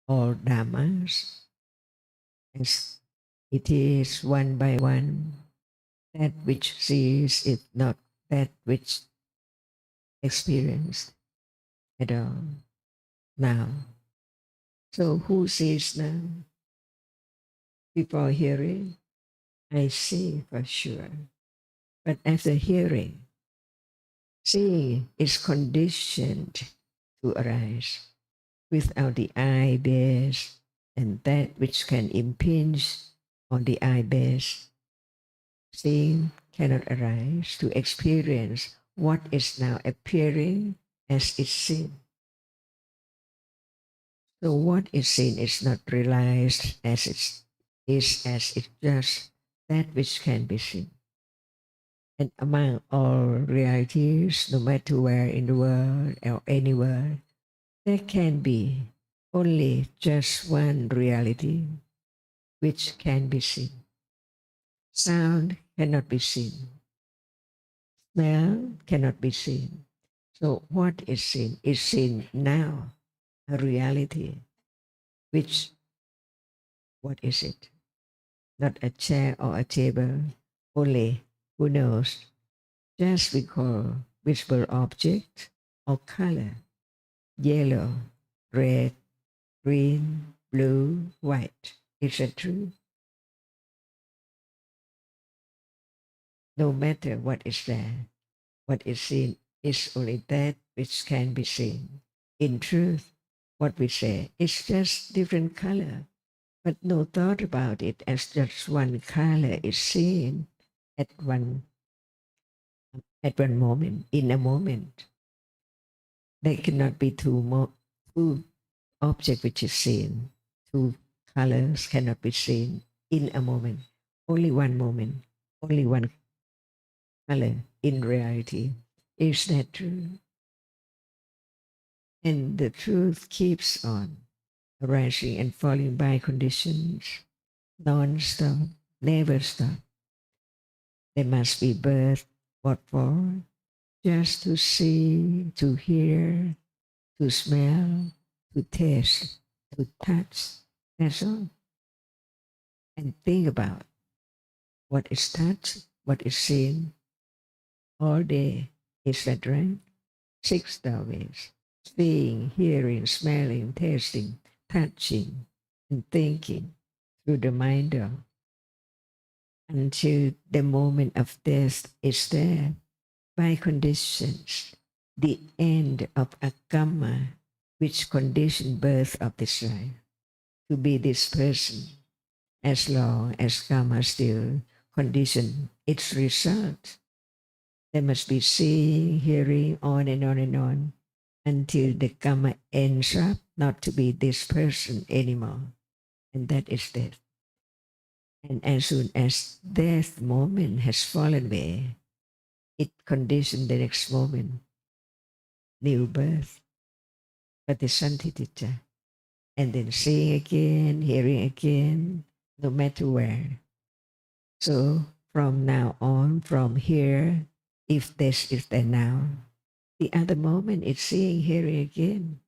S5: all Dhammas, as it is one by one, that which sees is not that which experienced at all now. So who sees now? Before hearing, I see for sure. But after hearing, seeing is conditioned to arise without the eye base and that which can impinge on the eye base. Seeing cannot arise to experience what is now appearing as is seen. So what is seen is not realized as it is, as it's just that which can be seen. And among all realities, no matter where in the world or anywhere, there can be only just one reality which can be seen. Sound cannot be seen. Smell cannot be seen. So what is seen is seen now, a reality, which, what is it? Not a chair or a table, only, who knows, just we call visible object or color, yellow, red, green, blue, white. Is that true? No matter what is there, what is seen is only that which can be seen. In truth, what we say is just different color, but no thought about it as just one color is seen at one moment, in a moment. There cannot be two objects which is seen. Two colors cannot be seen in a moment. Only one moment, only one color in reality. Is that true? And the truth keeps on arising and falling by conditions, non-stop, never stop. There must be birth. What for? Just to see, to hear, to smell, to taste, to touch. That's all. And think about what is touched, what is seen all day. Is that right? 6 hours. Seeing, hearing, smelling, tasting, touching, and thinking through the mind until the moment of death is there by conditions, the end of a karma which conditioned birth of this life to be this person, as long as karma still condition its result. There must be seeing, hearing, on and on and on, until the karma ends up not to be this person anymore. And that is death. And as soon as death moment has fallen away, it conditioned the next moment, new birth, patisantitita, and then seeing again, hearing again, no matter where. So from now on, from here, if this is the now, the other moment is seeing, hearing again,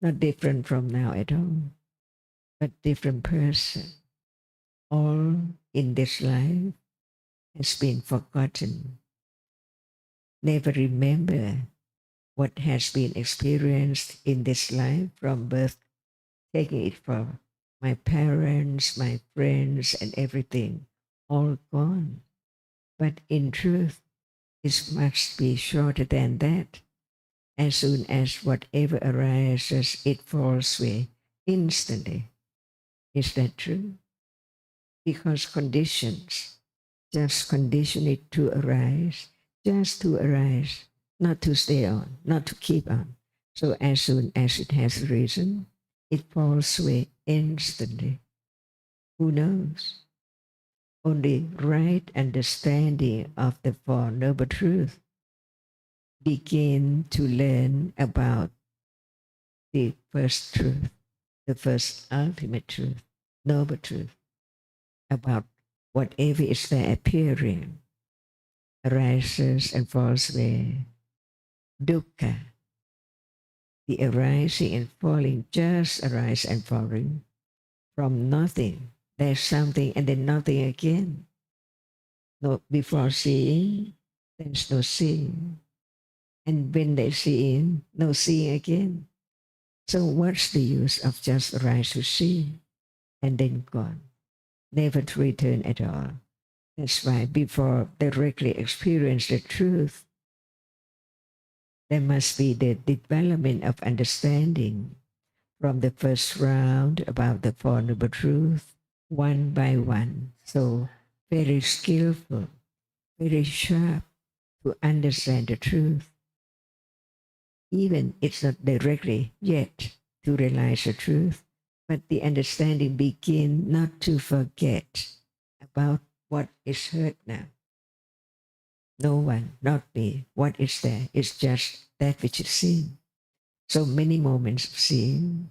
S5: not different from now at all, but different person. All in this life has been forgotten. Never remember what has been experienced in this life from birth, taking it from my parents, my friends, and everything, all gone. But in truth, it must be shorter than that. As soon as whatever arises, it falls away instantly. Is that true? Because conditions just condition it to arise, just to arise, not to stay on, not to keep on. So as soon as it has risen, it falls away instantly. Who knows? Only right understanding of the Four Noble Truths begin to learn about the first truth, the first ultimate truth, noble truth, about whatever is there appearing, arises and falls away. Dukkha, the arising and falling, just arise and falling from nothing, there's something and then nothing again. No, before seeing, there's no seeing. And when they're seeing, no seeing again. So what's the use of just arise to see and then gone, never to return at all? That's why before directly experience the truth, there must be the development of understanding from the first round about the Four Noble Truths, one by one. So very skillful, very sharp to understand the truth. Even it's not directly yet to realize the truth, but the understanding begin not to forget about what is heard now. No one, not me. What is there? It's just that which is seen. So many moments of seeing.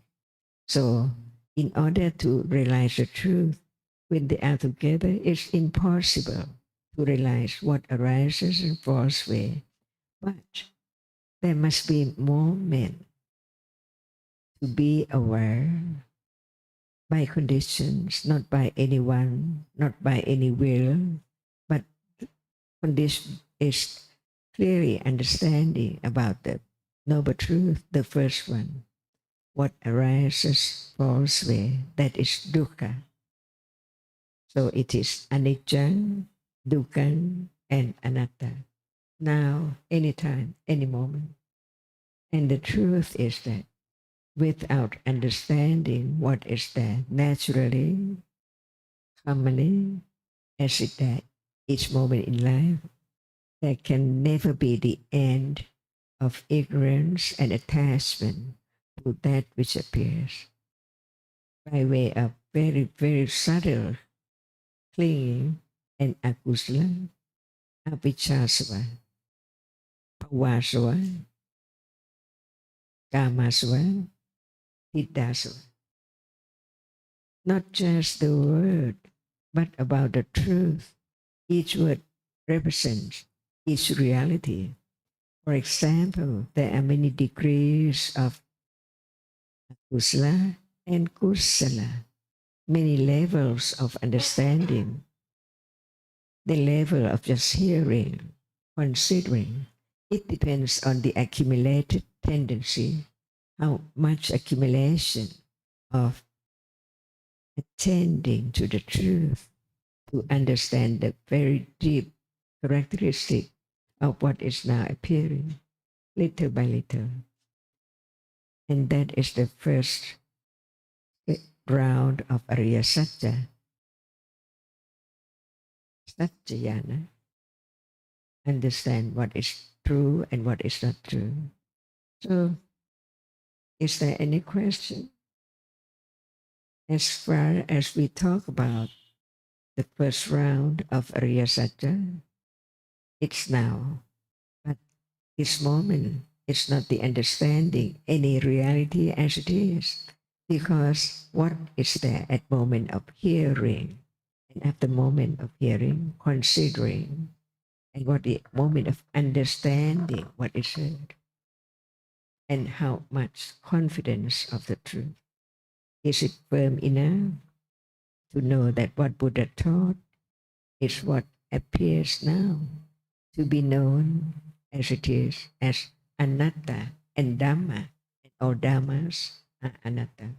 S5: So in order to realize the truth, when they are together, it's impossible to realize what arises and falls away. But there must be moment to be aware by conditions, not by anyone, not by any will, but condition is clearly understanding about the noble truth, the first one. What arises falls away, that is dukkha. So it is anicca, dukkha, and anatta. Now, anytime, any moment. And the truth is that without understanding what is there naturally, commonly, as it that each moment in life, there can never be the end of ignorance and attachment to that which appears by way of very, very subtle clinging and akusala, avijjasava, bhavasava, kamasava, tiddasava. Not just the word, but about the truth. Each word represents each reality. For example, there are many degrees of kusala and kusala, many levels of understanding. The level of just hearing, considering, it depends on the accumulated tendency, how much accumulation of attending to the truth to understand the very deep characteristic of what is now appearing, little by little. And that is the first round of Ariya Satya, Satyayana. Understand what is true and what is not true. So, is there any question? As far as we talk about the first round of Ariya Satya, it's now. But this moment, it's not the understanding any reality as it is. Because what is there at moment of hearing, and at the moment of hearing, considering, and what the moment of understanding what is heard, and how much confidence of the truth. Is it firm enough to know that what Buddha taught is what appears now to be known as it is, as anatta and Dhamma, and all Dhammas are anatta?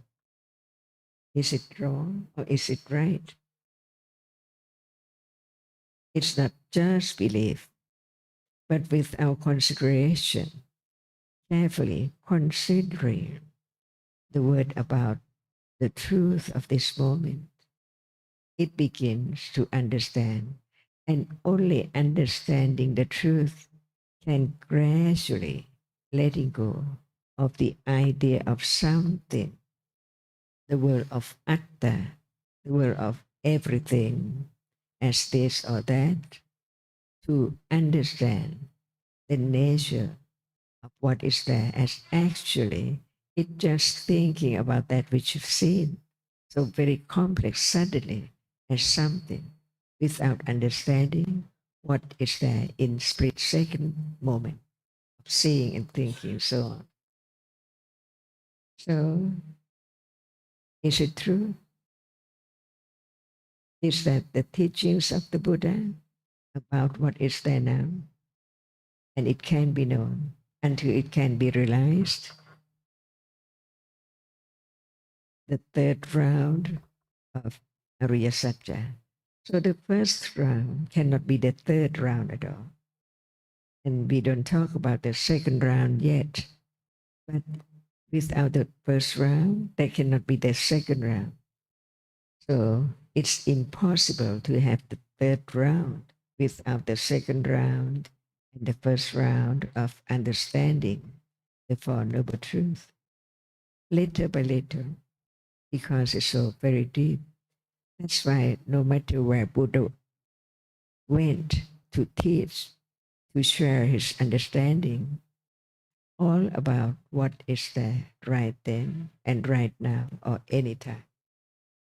S5: Is it wrong or is it right? It's not just belief, but with our consideration, carefully considering the word about the truth of this moment, it begins to understand, and only understanding the truth can gradually letting go of the idea of something, the world of atta, the world of everything as this or that, to understand the nature of what is there as actually it just thinking about that which you've seen. So very complex suddenly as something without understanding what is there in split second moment of seeing and thinking, so on. So is it true? is that the teachings of the Buddha about what is there now, and it can be known until it can be realized. The third round of Ariya Satya. So the first round cannot be the third round at all. And we don't talk about the second round yet. But without the first round, there cannot be the second round. So it's impossible to have the third round without the second round and the first round of understanding the Four Noble Truths. Little by little, because it's so very deep. That's why no matter where Buddha went to teach, to share his understanding, all about what is there right then and right now or anytime,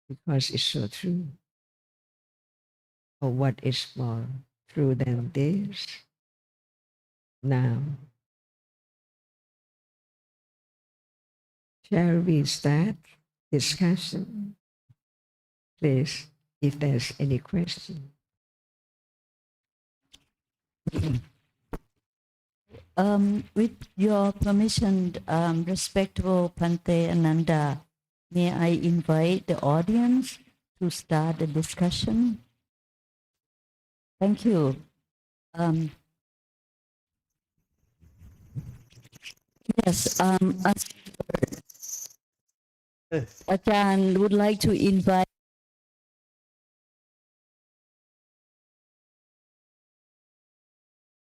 S5: because it's so true. Or what is more true than this? Now, shall we start discussion? Please, if there's any question.
S6: With your permission, respectable Pante Ananda, may I invite the audience to start the discussion? Thank you. Yes, Ajahn would like to invite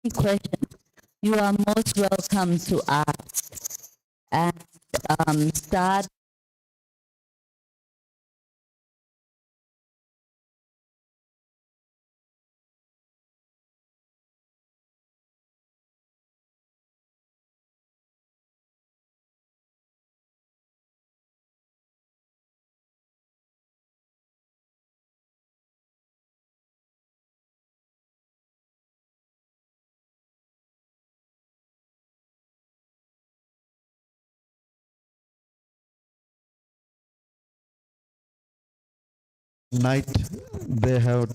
S6: any question. You are most welcome to ask and start.
S1: Night they have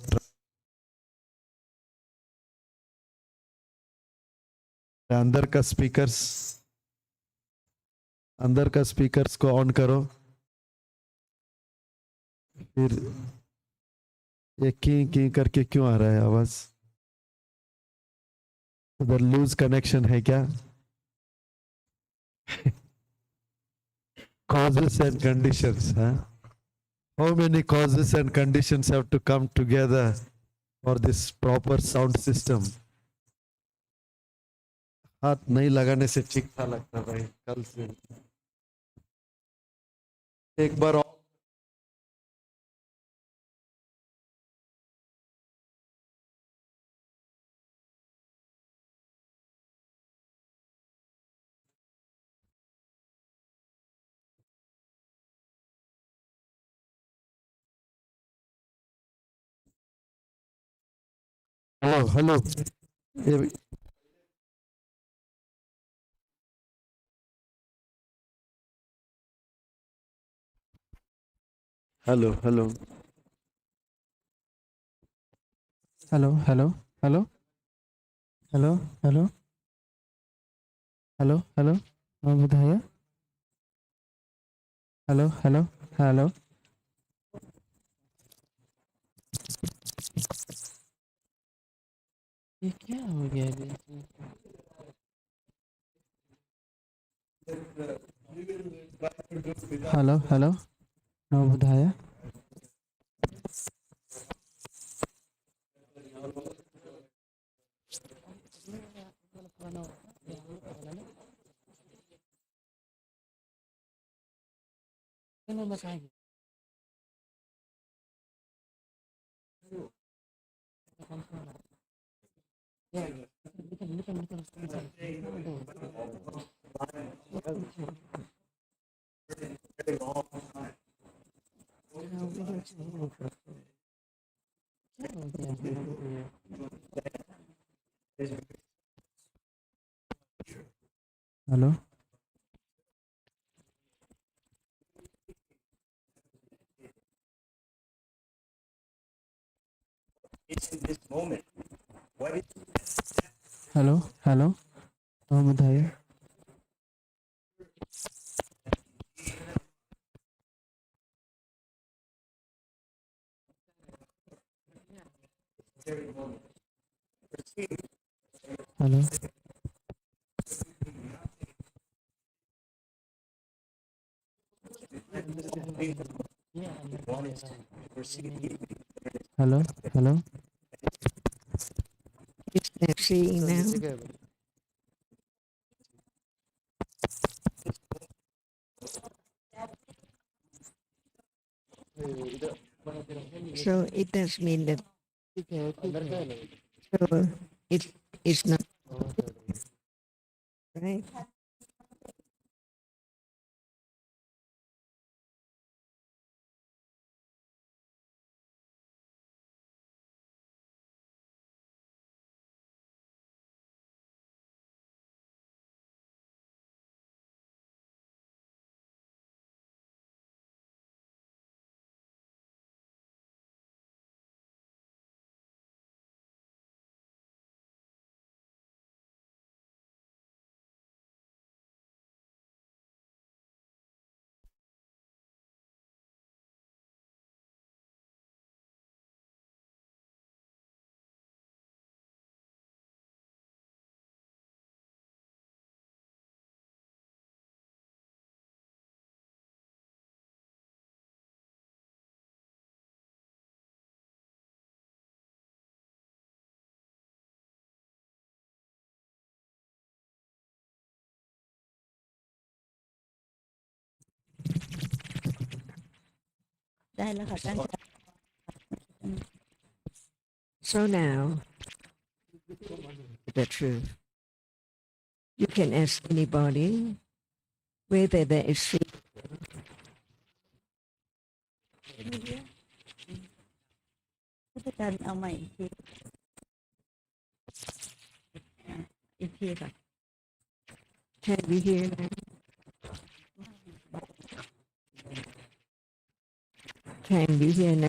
S1: अंदर का speakers को on करो. फिर ये की करके क्यों आ रहा है आवाज? उधर लूज कनेक्शन है क्या? Causes and conditions, huh? How many causes and conditions have to come together for this proper sound system? हाथ नहीं लगाने से ठीक था लगता भाई कल से. एक बार और hello hello hello
S7: Hello, hello, hello, hello, hello, hello, hello. Mahabodhi. Hello, hello, hello. ये क्या हो गया अभी? Hello, hello. Mahabodhi. Hello. Hello, hello, Mahabodhi. Hello, hello, hello.
S5: Is there seeing now? So it does mean that so it is not right. So now the truth. You can ask anybody whether there is seeing. Can we hear now? Can we hear now?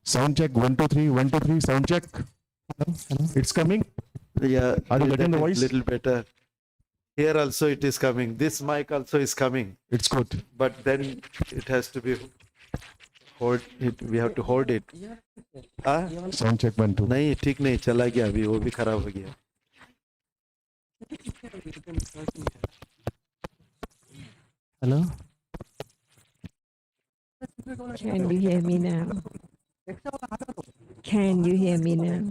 S1: Sound check 1 2 3 1 2 3 sound check.
S7: Hello, hello.
S1: It's coming.
S8: Yeah,
S1: Are you
S8: that
S1: getting the
S8: is
S1: voice?
S8: little better. Here also it is coming. This mic also is coming,
S1: It's good.
S8: but then it has to be hold it. We have to hold it. हाँ
S1: Sound check 1 2.
S8: नहीं ठीक नहीं चला गया अभी वो भी खराब हो गया.
S7: Hello.
S5: Can you hear me now? Can you hear me now?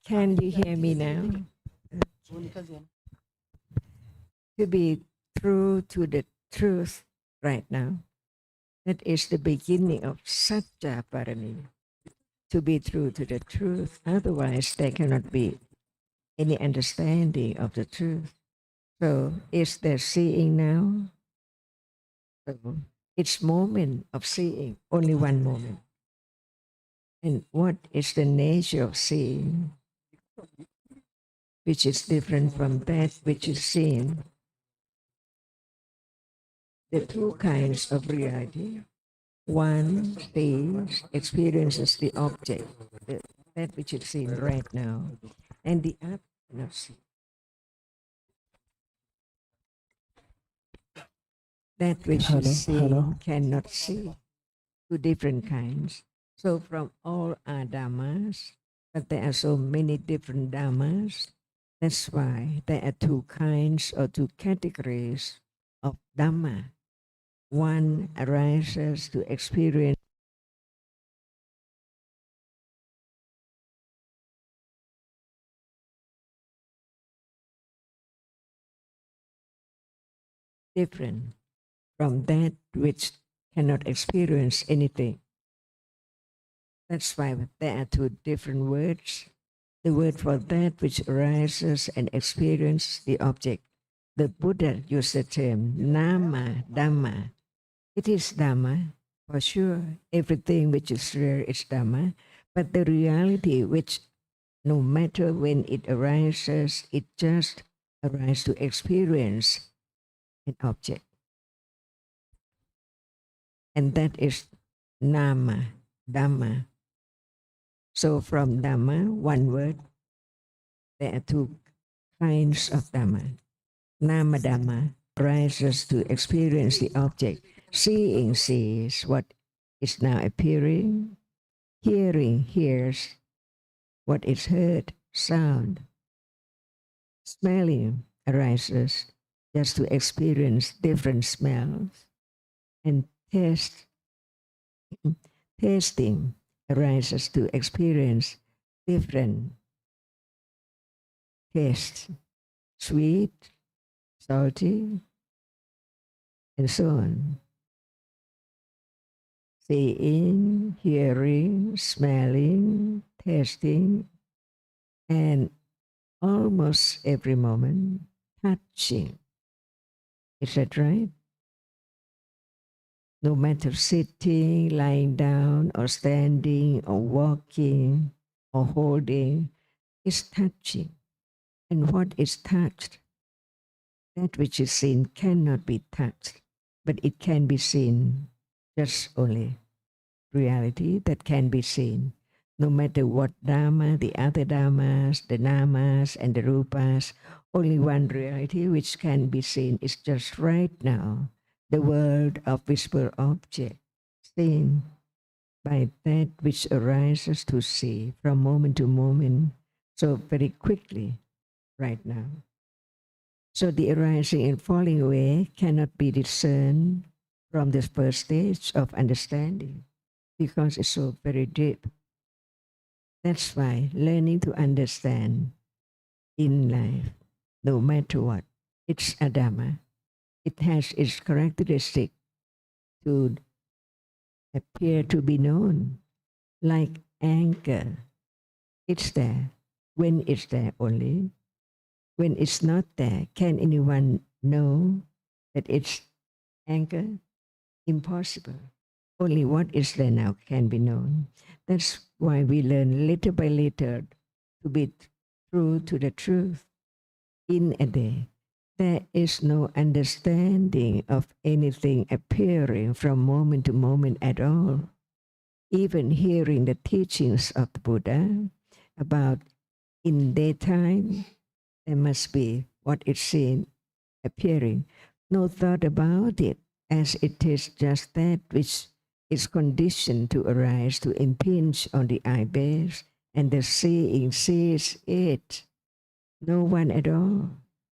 S5: Can you hear me now? To be true to the truth right now. That is the beginning of Satya Parami. To be true to the truth. Otherwise, there cannot be any understanding of the truth. So, is there seeing now? So, it's moment of seeing, only one moment. And what is the nature of seeing? Which is different from that which is seen. the two kinds of reality. One sees, experiences the object, that which is seen right now, and the other cannot see. That which
S7: Hello,
S5: is seen
S7: hello.
S5: cannot see. Two different kinds. So from all our dhammas, but there are so many different dhammas. That's why there are two kinds or two categories of dhamma. One arises to experience different from that which cannot experience anything. That's why there are two different words. The word for that which arises and experiences the object. The Buddha used the term Nama Dhamma. It is Dhamma, for sure. Everything which is rare is Dhamma. But the reality which, no matter when it arises, it just arises to experience an object. And that is Nama Dhamma. So from Dhamma, one word, there are two kinds of Dhamma. Nama Dhamma arises to experience the object. Seeing sees what is now appearing. Hearing hears what is heard, sound. Smelling arises just to experience different smells. And tasting arises to experience different tastes, sweet, salty, and so on. Seeing, hearing, smelling, tasting, and almost every moment touching. Is that right? No matter sitting, lying down, or standing, or walking, or holding, is touching. And what is touched? That which is seen cannot be touched, but it can be seen. Just only reality that can be seen. No matter what Dhamma, the other Dhammas, the Namas, and the Rupas, only one reality which can be seen is just right now. The world of visible object, seen by that which arises to see from moment to moment, so very quickly, right now. So the arising and falling away cannot be discerned from the first stage of understanding because it's so very deep. That's why learning to understand in life, no matter what, it's a Dhamma. It has its characteristic to appear to be known, like anger. It's there when it's there only. When it's not there, can anyone know that it's anger? Impossible. Only what is there now can be known. That's why we learn little by little to be true to the truth in a day. There is no understanding of anything appearing from moment to moment at all. Even hearing the teachings of the Buddha about in daytime, there must be what is seen appearing. No thought about it, as it is just that which is conditioned to arise, to impinge on the eye base, and the seeing sees it. No one at all.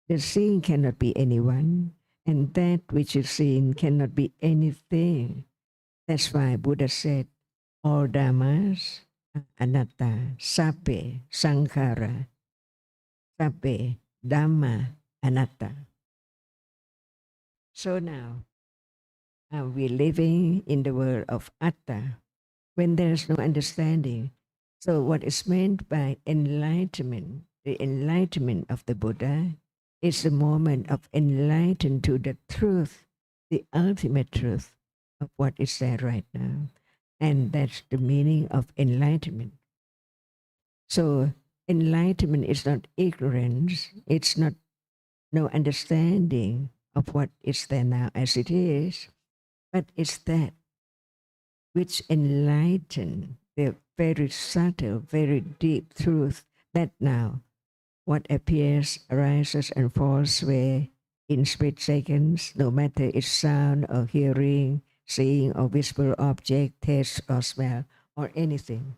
S5: The seeing cannot be anyone, and that which is seen cannot be anything. That's why Buddha said, all dhammas are anatta, sabbe sankhara, sabbe dhamma anatta. So now, we're living in the world of atta, when there's no understanding. So what is meant by enlightenment, the enlightenment of the Buddha, is the moment of enlightened to the truth, the ultimate truth of what is there right now. And that's the meaning of enlightenment. So enlightenment is not ignorance, it's not no understanding of what is there now as it is, but it's that which enlighten the very subtle, very deep truth that now what appears, arises, and falls away in split seconds, no matter it's sound or hearing, seeing or visible object, taste or smell, or anything.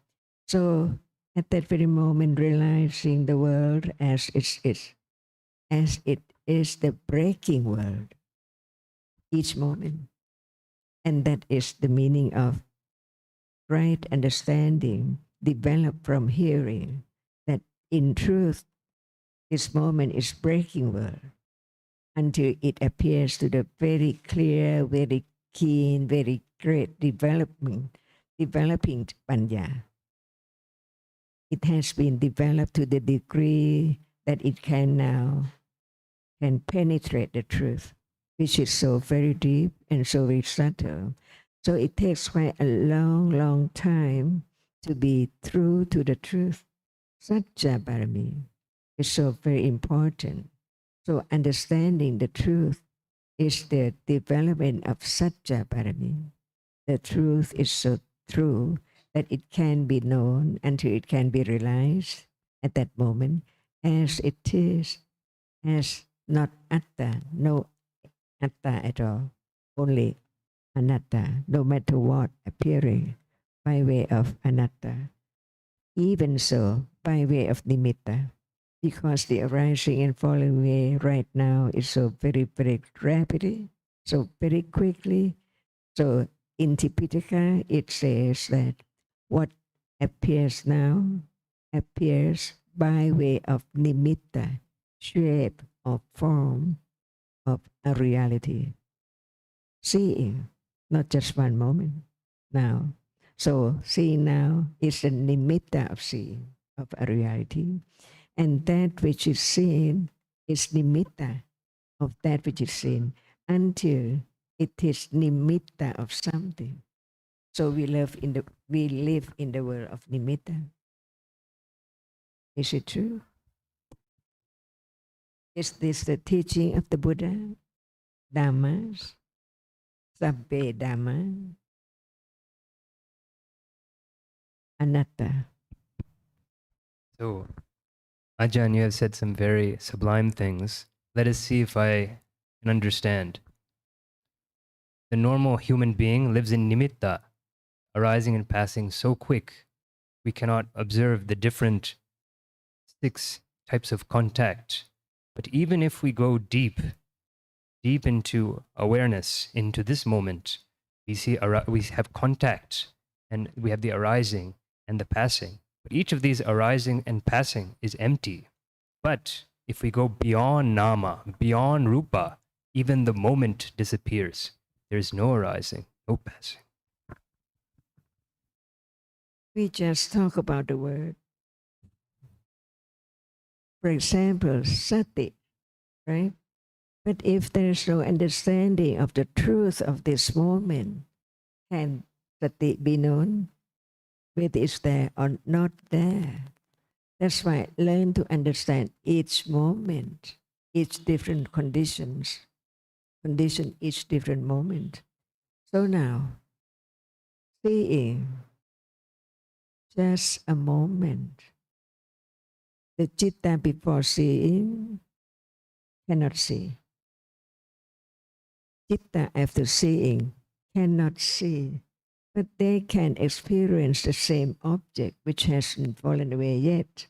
S5: So at that very moment, realizing the world as it is the breaking world, each moment. And that is the meaning of right understanding developed from hearing, that in truth, this moment is breaking world until it appears to the very clear, very keen, very great developing panya. It has been developed to the degree that it can now can penetrate the truth, which is so very deep and so very subtle. So it takes quite a long, long time to be true to the truth. Satya Parami is so very important. So understanding the truth is the development of Satya Parami. The truth is so true that it can be known until it can be realized at that moment as it is, as not atta, no atta at all, only anatta, no matter what appearing by way of anatta. Even so, by way of nimitta, because the arising and falling away right now is so very, very rapidly, so very quickly. So in Tipitaka, it says that what appears now appears by way of nimitta, shape or form of a reality. Seeing, not just one moment now. So seeing now is the nimitta of seeing, of a reality. And that which is seen is nimitta of that which is seen until it is nimitta of something. So we live in the world of nimitta. Is it true? Is this the teaching of the Buddha? Dhammas, sabbe Dhamma, anatta.
S9: So, Ajahn, you have said some very sublime things. Let us see if I can understand. The normal human being lives in nimitta, arising and passing so quick, we cannot observe the different 6 types of contact. But even if we go deep into awareness, into this moment, we have contact, and we have the arising and the passing. But each of these arising and passing is empty. But if we go beyond nama, beyond rupa, even the moment disappears. There is no arising, no passing.
S5: We just talk about the word. For example, sati, right? But if there's no understanding of the truth of this moment, can sati be known? Whether it's there or not there. That's why learn to understand each moment, each different condition each different moment. So now, seeing just a moment. The citta before seeing cannot see. Citta after seeing cannot see, but they can experience the same object which hasn't fallen away yet.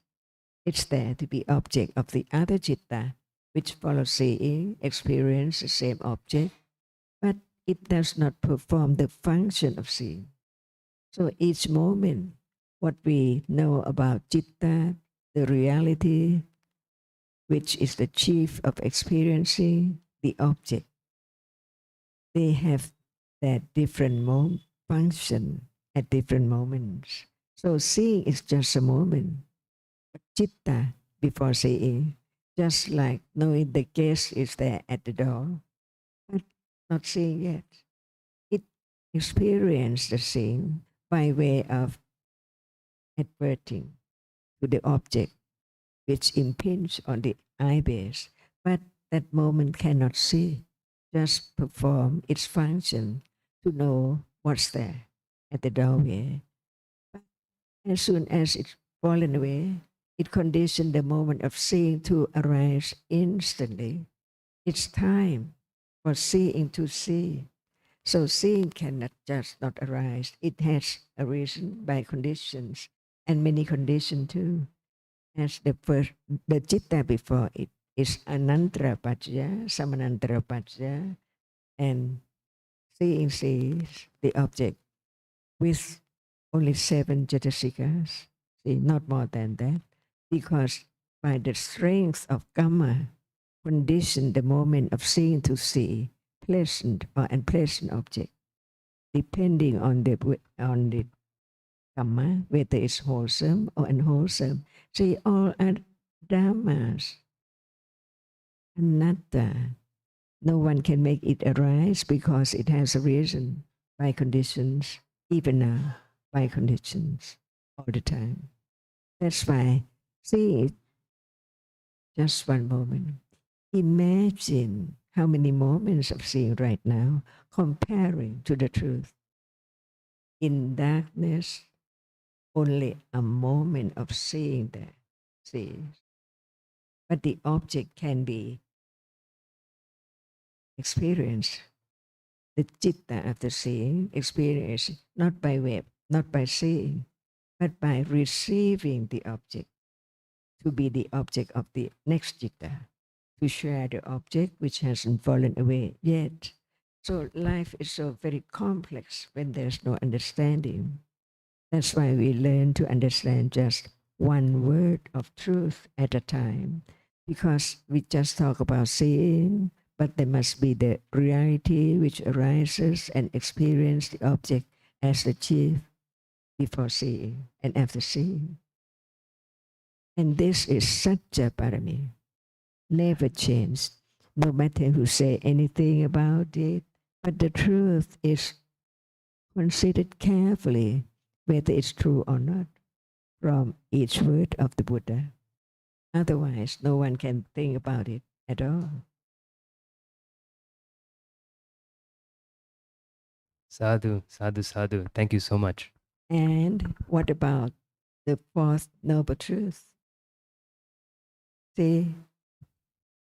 S5: It's there to be object of the other citta, which follows seeing, experience the same object, but it does not perform the function of seeing. So each moment, what we know about citta, the reality, which is the chief of experiencing the object, they have that different function at different moments. So seeing is just a moment. Citta before seeing, just like knowing the guest is there at the door, but not seeing yet. It experiences the seeing by way of adverting to the object which impinges on the eye base, but that moment cannot see. just perform its function to know what's there at the doorway. But as soon as it's fallen away, it conditioned the moment of seeing to arise instantly. It's time for seeing to see. So seeing cannot just not arise. It has arisen by conditions and many conditions too. As the citta before it is anantara paccaya, samanantara paccaya, and seeing sees the object with only 7 jatasikas, see, not more than that, because by the strength of karma, condition the moment of seeing to see pleasant or unpleasant object, depending on the karma, whether it's wholesome or unwholesome. See, all are dhammas, anatta. No one can make it arise because it has arisen by conditions, even now, by conditions, all the time. That's why see it just one moment. Imagine how many moments of seeing right now comparing to the truth. In darkness, only a moment of seeing there, see. But the object can be experienced. The citta after seeing, experience not by web, not by seeing, but by receiving the object to be the object of the next citta, to share the object which hasn't fallen away yet. So life is so very complex when there's no understanding. That's why we learn to understand just one word of truth at a time, because we just talk about seeing, but there must be the reality which arises and experience the object as the chief before seeing and after seeing. And this is Satya Parami, never changed, no matter who say anything about it, but the truth is considered carefully, whether it's true or not, from each word of the Buddha. Otherwise, no one can think about it at all.
S9: Sadhu, sadhu, sadhu. Thank you so much.
S5: And what about the fourth noble truth? See,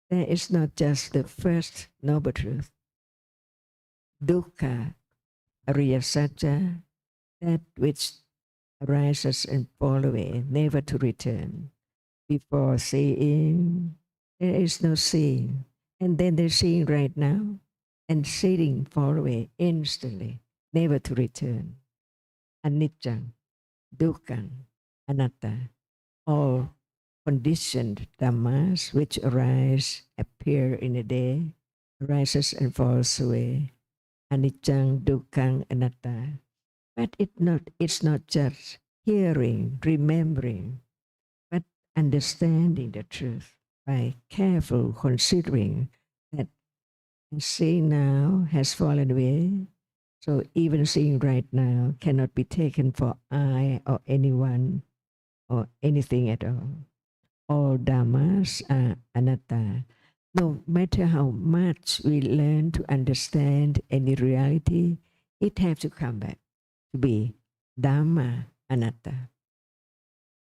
S5: there is not just the first noble truth, dukkha, ariya satya, that which arises and fall away, never to return. Before seeing, there is no seeing. And then there's seeing right now, and seeing fall away instantly, never to return. Anicca, dukkha, anatta, all conditioned dhammas which arise, appear in a day, arises and falls away. Anicca, dukkha, anatta. But it's not just hearing, remembering, but understanding the truth by careful considering that seeing now has fallen away. So even seeing right now cannot be taken for I or anyone or anything at all. All dhammas are anatta. No matter how much we learn to understand any reality, it has to come back to be dhamma anatta.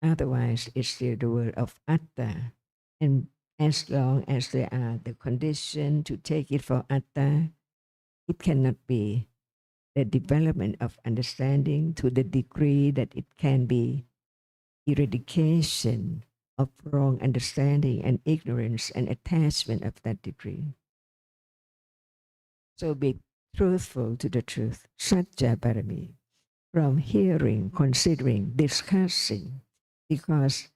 S5: Otherwise, it's still the word of atta. And as long as there are the condition to take it for atta, it cannot be the development of understanding to the degree that it can be eradication of wrong understanding and ignorance and attachment of that degree. So be truthful to the truth, Satya Parami, from hearing, considering, discussing, because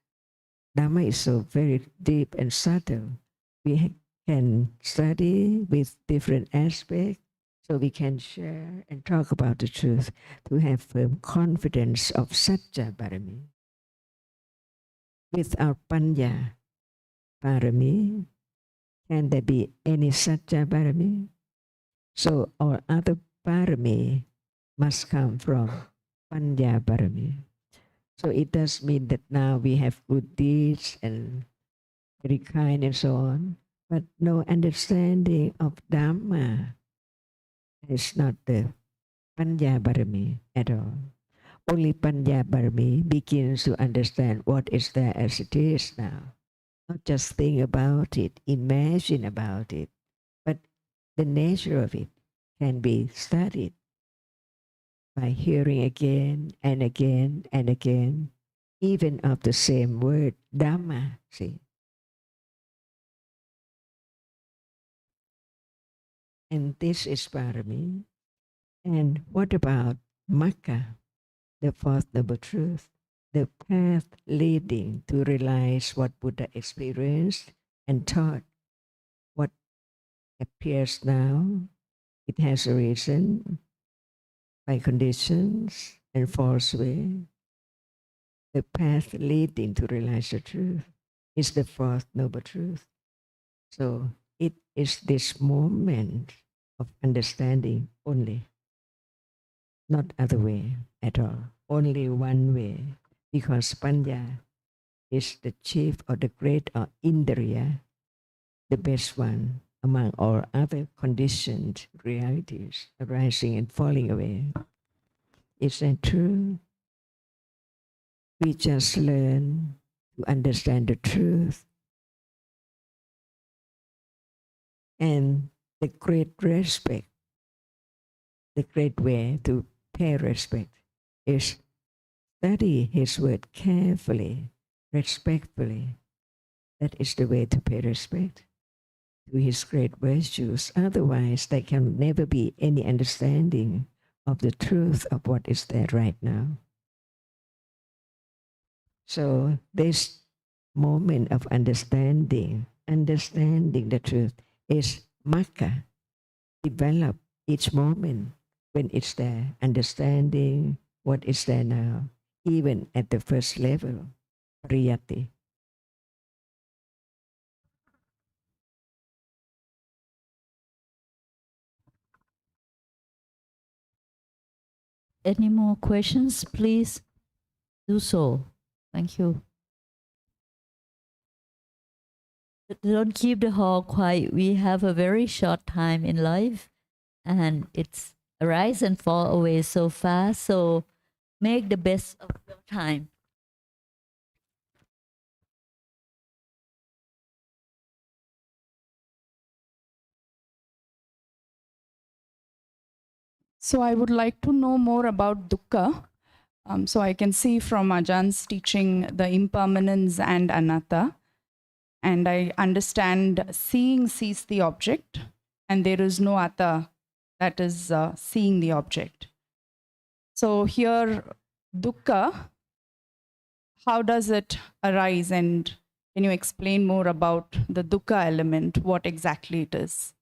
S5: Dhamma is so very deep and subtle. We can study with different aspects, so we can share and talk about the truth to have firm confidence of Satya Parami. Without Panya Parami, can there be any Satya Parami? So all other Parami must come from Panya Parami. So it does mean that now we have good deeds and very kind and so on. but no understanding of Dhamma is not the Panya Barami at all. Only Panya Barami begins to understand what is there as it is now. Not just think about it, imagine about it, but the nature of it can be studied by hearing again and again and again, even of the same word, Dhamma. See? And this is Parami. And what about Magga, the fourth noble truth? The path leading to realize what Buddha experienced and taught. What appears now, it has arisen by conditions and false way. The path leading to realize the truth is the fourth noble truth. So it is this moment of understanding only, not other way at all, only one way, because Panya is the chief or the great or Indriya, the best one among all other conditioned realities arising and falling away. Is that true? We just learn to understand the truth. And the great respect, the great way to pay respect is study his word carefully, respectfully. That is the way to pay respect to his great virtues. Otherwise, there can never be any understanding of the truth of what is there right now. So this moment of understanding the truth is Magga, develop each moment when it's there, understanding what is there now, even at the first level, Pariyati.
S6: Any more questions? Please do so. Thank you. Don't keep the hall quiet. We have a very short time in life, and it's arise and fall away so fast. So make the best of your time.
S10: So I would like to know more about dukkha. So I can see from Ajahns teaching the impermanence and anatta. And I understand seeing sees the object, and there is no atta, that is seeing the object. So here, dukkha, how does it arise? And can you explain more about the dukkha element, what exactly it is?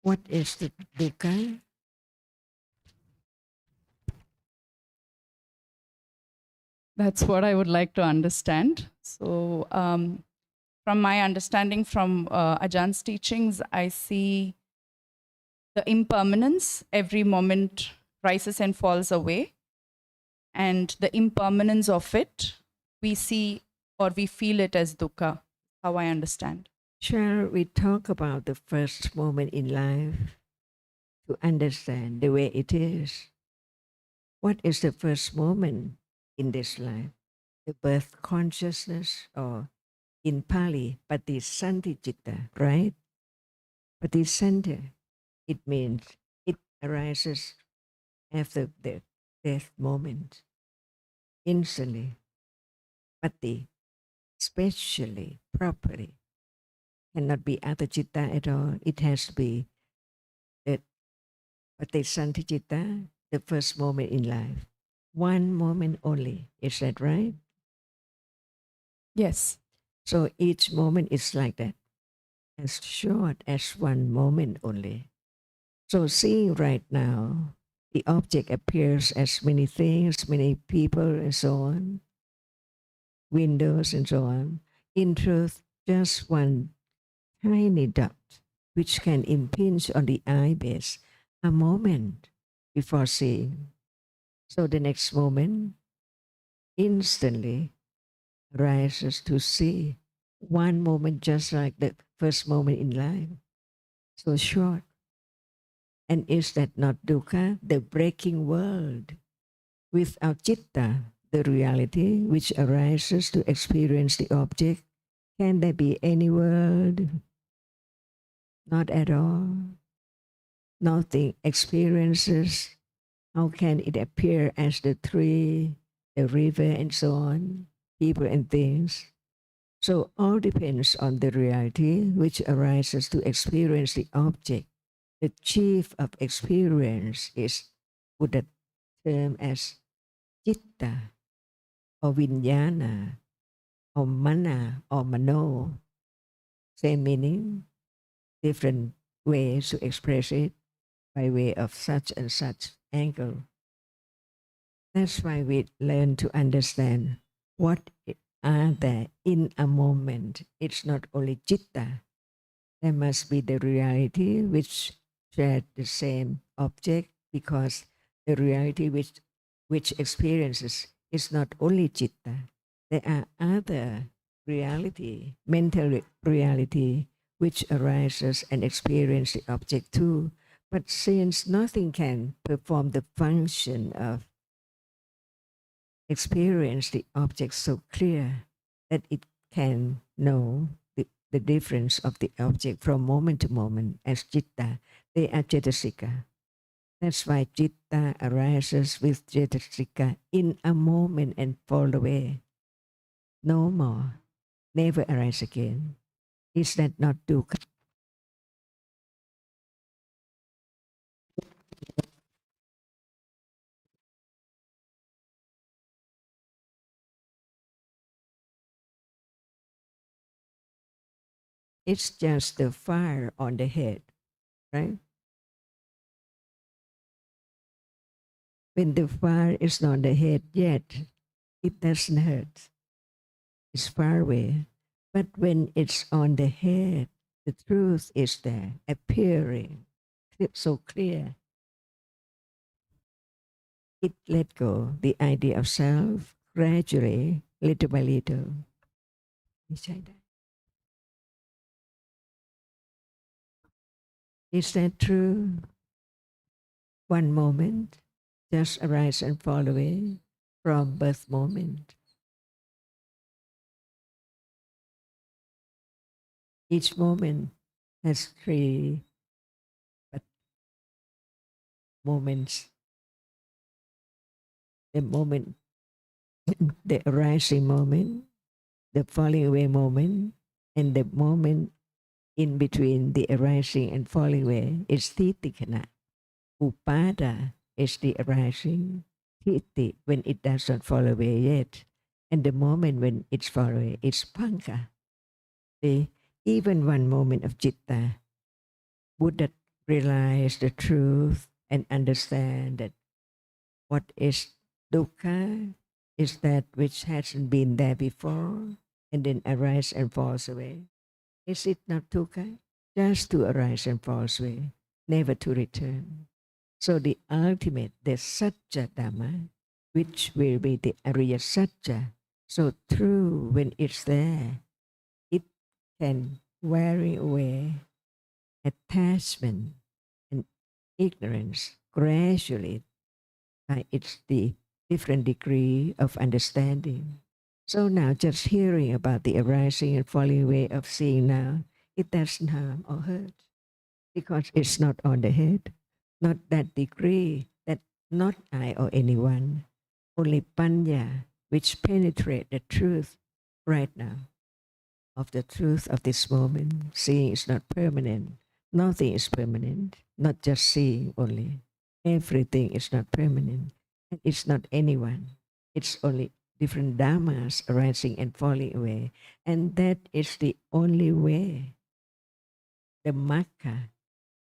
S5: What is the dukkha?
S10: That's what I would like to understand. So from my understanding from Ajahns teachings, I see the impermanence. Every moment rises and falls away. And the impermanence of it, we see or we feel it as dukkha, how I understand.
S5: Shall we talk about the first moment in life to understand the way it is? What is the first moment in this life? The birth consciousness, or in Pali, Patisantichitta, right? Patisanta, it means it arises after the death moment, instantly. Pati, specially, properly, cannot be Atachitta at all. It has to be the Patisantichitta, the first moment in life. one moment only. Is that right?
S10: Yes.
S5: So each moment is like that, as short as one moment only. So seeing right now, the object appears as many things, many people, and so on, windows, and so on. In truth, just one tiny dot which can impinge on the eye base a moment before seeing. So the next moment instantly rises to see. One moment just like the first moment in life. So short. And is that not dukkha, the breaking world? Without citta, the reality which arises to experience the object, can there be any world? Not at all. Nothing experiences. How can it appear as the tree, the river, and so on, people and things? So all depends on the reality which arises to experience the object. The chief of experience is Buddha term as citta or vijnana or mana or mano. Same meaning, different ways to express it by way of such and such angle. That's why we learn to understand what are there in a moment. It's not only citta. There must be the reality which shares the same object, because the reality which experiences is not only citta. There are other reality, mental reality, which arises and experience the object too. But since nothing can perform the function of experience the object so clear that it can know the difference of the object from moment to moment as citta, they are cetasika. That's why citta arises with cetasika in a moment and fall away. No more, never arise again. Is that not dukkha? It's just the fire on the head, right? When the fire is not on the head yet, it doesn't hurt. It's far away. But when it's on the head, the truth is there, appearing so clear. It let go the idea of self gradually, little by little. Is that true? One moment just arise and fall away from birth moment. Each moment has three moments. The moment, the arising moment, the falling away moment, and the moment in between the arising and falling away is titikana. Upada is the arising, titi when it does not fall away yet, and the moment when it's fall away is panka. Even one moment of citta, Buddha realize the truth and understand that what is dukkha is that which hasn't been there before and then arise and falls away. Is it not dukkha? Just to arise and falls away, never to return. So the ultimate, the Satya Dhamma, which will be the Ariya Satya, so true when it's there, it can wear away attachment and ignorance gradually by its the different degree of understanding. So now just hearing about the arising and falling away of seeing now, it doesn't harm or hurt because it's not on the head, not that degree, that not I or anyone, only panya which penetrate the truth right now of the truth of this moment. Seeing is not permanent. Nothing is permanent, not just seeing only. Everything is not permanent. And it's not anyone. It's only different dhammas arising and falling away. And that is the only way, the Magga,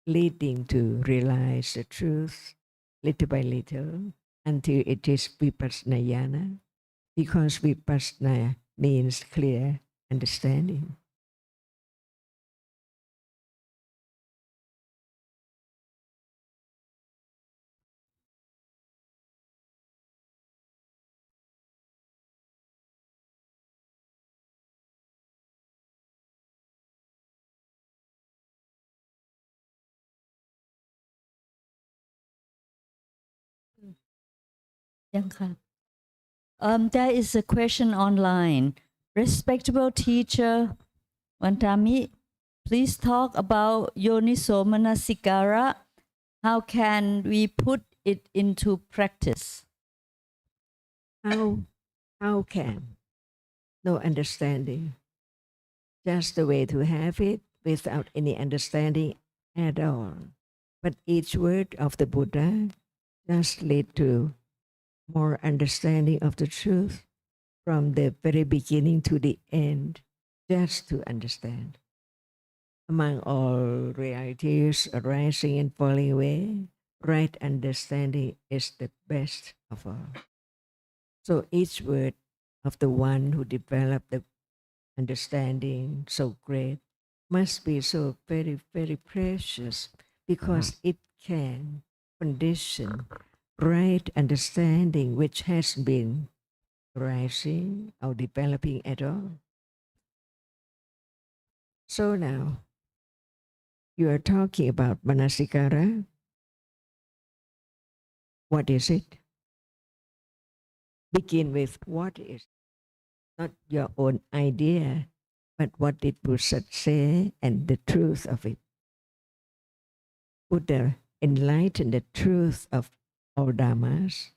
S5: leading to realize the truth little by little until it is vipassana jnana, because vipassana means clear understanding.
S6: There is a question online. Respectable teacher Vantami, please talk about Yoniso Manasikara. How can we put it into practice?
S5: How can? No understanding. Just the way to have it without any understanding at all. But each word of the Buddha just lead to more understanding of the truth from the very beginning to the end, just to understand. Among all realities arising and falling away, right understanding is the best of all. So each word of the one who developed the understanding so great must be so very, very precious, because it can condition right understanding which has been rising or developing at all. So now, you are talking about manasikara. What is it? Begin with what is, not your own idea, but what did Buddha say and the truth of it. Buddha enlightened the truth of all dhammas,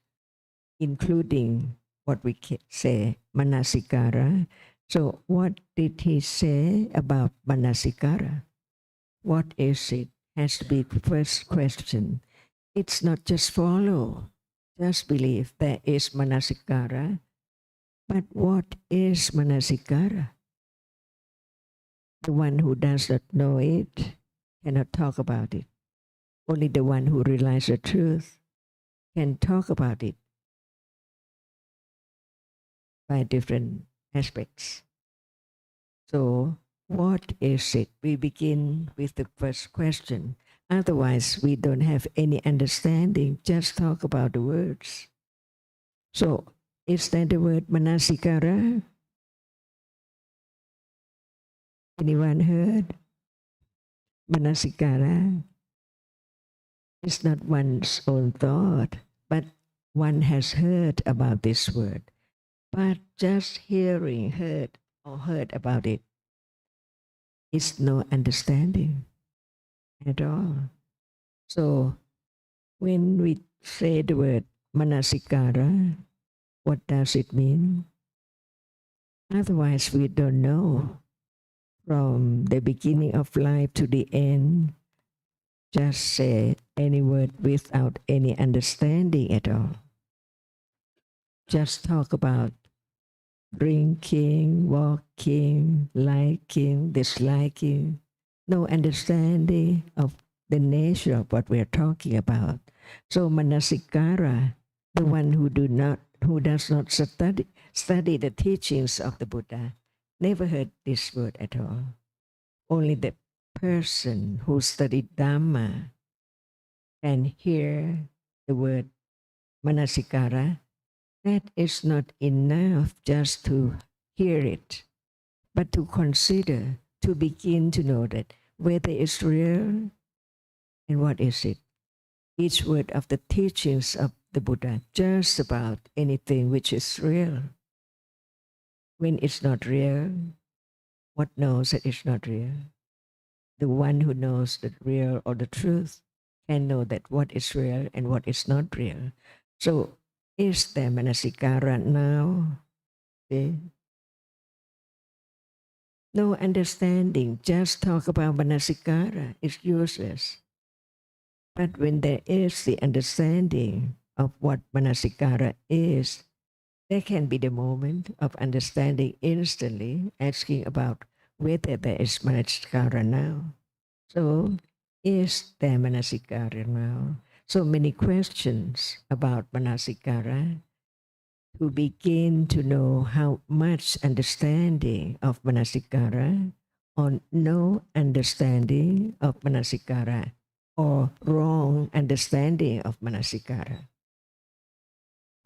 S5: including what we say manasikara. So what did he say about manasikara? What is it? Has to be the first question. It's not just follow, just believe there is manasikara. But what is manasikara? The one who does not know it cannot talk about it. Only the one who realizes the truth can talk about it by different aspects. So, what is it? We begin with the first question. Otherwise, we don't have any understanding. Just talk about the words. So, is that the word manasikara? Anyone heard? Manasikara is not one's own thought, but one has heard about this word. But just hearing, heard about it is no understanding at all. So when we say the word manasikara, what does it mean? Otherwise, we don't know. From the beginning of life to the end, just say any word without any understanding at all. Just talk about drinking, walking, liking, disliking, no understanding of the nature of what we're talking about. So manasikara, the one who does not study the teachings of the Buddha, never heard this word at all. Only the person who studied Dhamma can hear the word manasikara. That is not enough just to hear it, but to consider, to begin to know that whether it's real and what is it. Each word of the teachings of the Buddha, just about anything which is real. When it's not real, what knows that it's not real? The one who knows the real or the truth can know that what is real and what is not real. So, is there manasikara now? See? No understanding, just talk about manasikara is useless. But when there is the understanding of what manasikara is, there can be the moment of understanding instantly, asking about whether there is manasikara now. So, is there manasikara now? So many questions about manasikara to begin to know how much understanding of manasikara or no understanding of manasikara or wrong understanding of manasikara.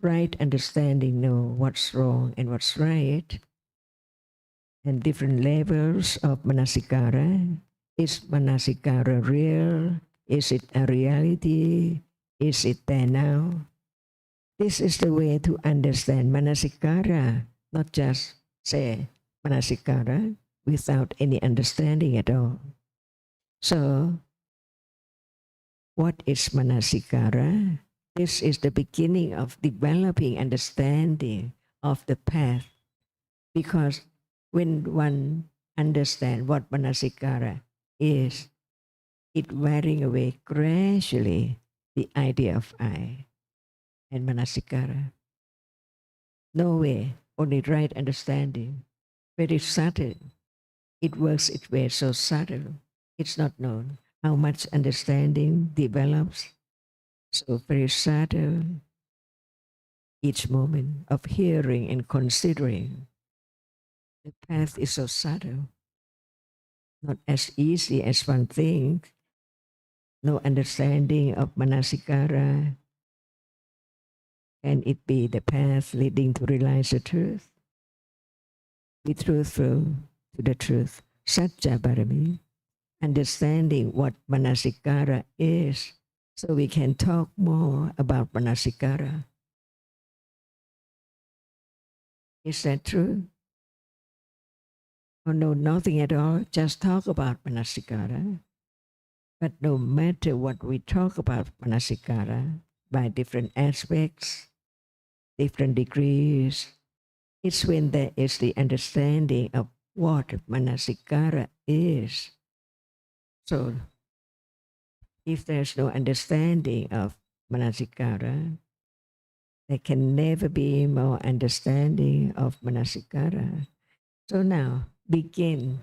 S5: Right understanding know what's wrong and what's right, and different levels of manasikara. Is manasikara real? Is it a reality? Is it there now? This is the way to understand manasikara, not just say manasikara without any understanding at all. So, what is manasikara? This is the beginning of developing understanding of the path, because when one understands what manasikara is, it wearing away gradually the idea of I and manasikara. No way, only right understanding. Very subtle. It works its way so subtle. It's not known how much understanding develops. So very subtle. Each moment of hearing and considering. The path is so subtle. Not as easy as one thinks. No understanding of manasikara. Can it be the path leading to realize the truth? Be truthful to the truth. Satya Barami. Understanding what manasikara is, so we can talk more about manasikara. Is that true? Or no, nothing at all, just talk about manasikara. But no matter what we talk about manasikara, by different aspects, different degrees, it's when there is the understanding of what manasikara is. So, if there's no understanding of manasikara, there can never be more understanding of manasikara. So now, begin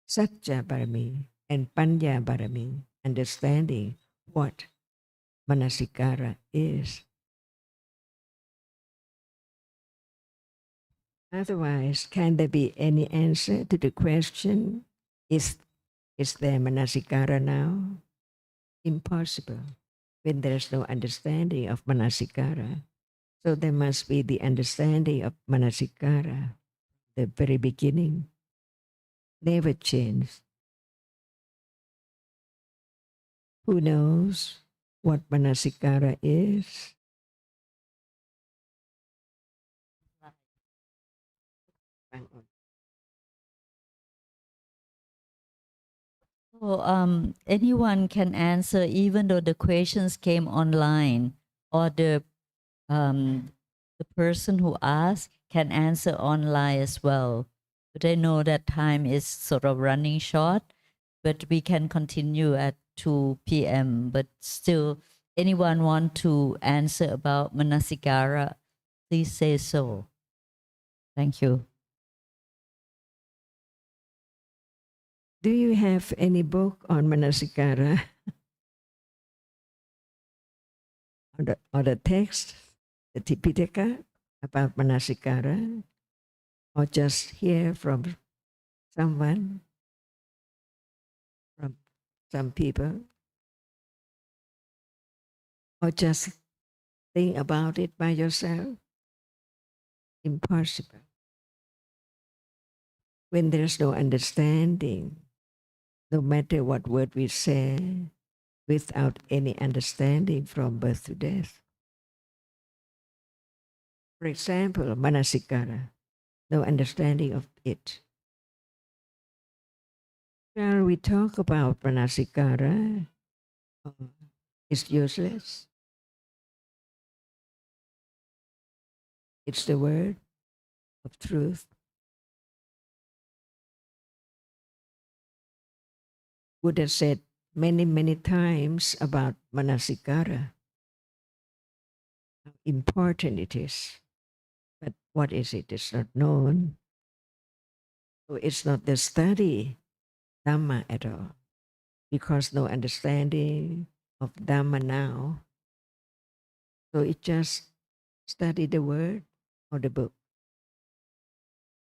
S5: Satya Barami and Panya Barami, understanding what manasikara is. Otherwise, can there be any answer to the question, is there manasikara now? Impossible, when there's no understanding of manasikara. So there must be the understanding of manasikara, the very beginning, never change. Who knows what manasikara is?
S6: So anyone can answer, even though the questions came online, or the person who asked can answer online as well. But I know that time is sort of running short, but we can continue at 2 p.m. But still, anyone want to answer about manasikara, please say so. Thank you.
S5: Do you have any book on manasikara? or the text, the Tipitaka about manasikara? Or just hear from someone, from some people? Or just think about it by yourself? Impossible. When there's no understanding, no matter what word we say, without any understanding from birth to death. For example, manasikara, no understanding of it. Shall we talk about manasikara? It's useless. It's the word of truth. Buddha said many, many times about manasikara. how important it is. But what is it? It's not known. So it's not the study Dhamma at all, because no understanding of Dhamma now. So it just study the word or the book,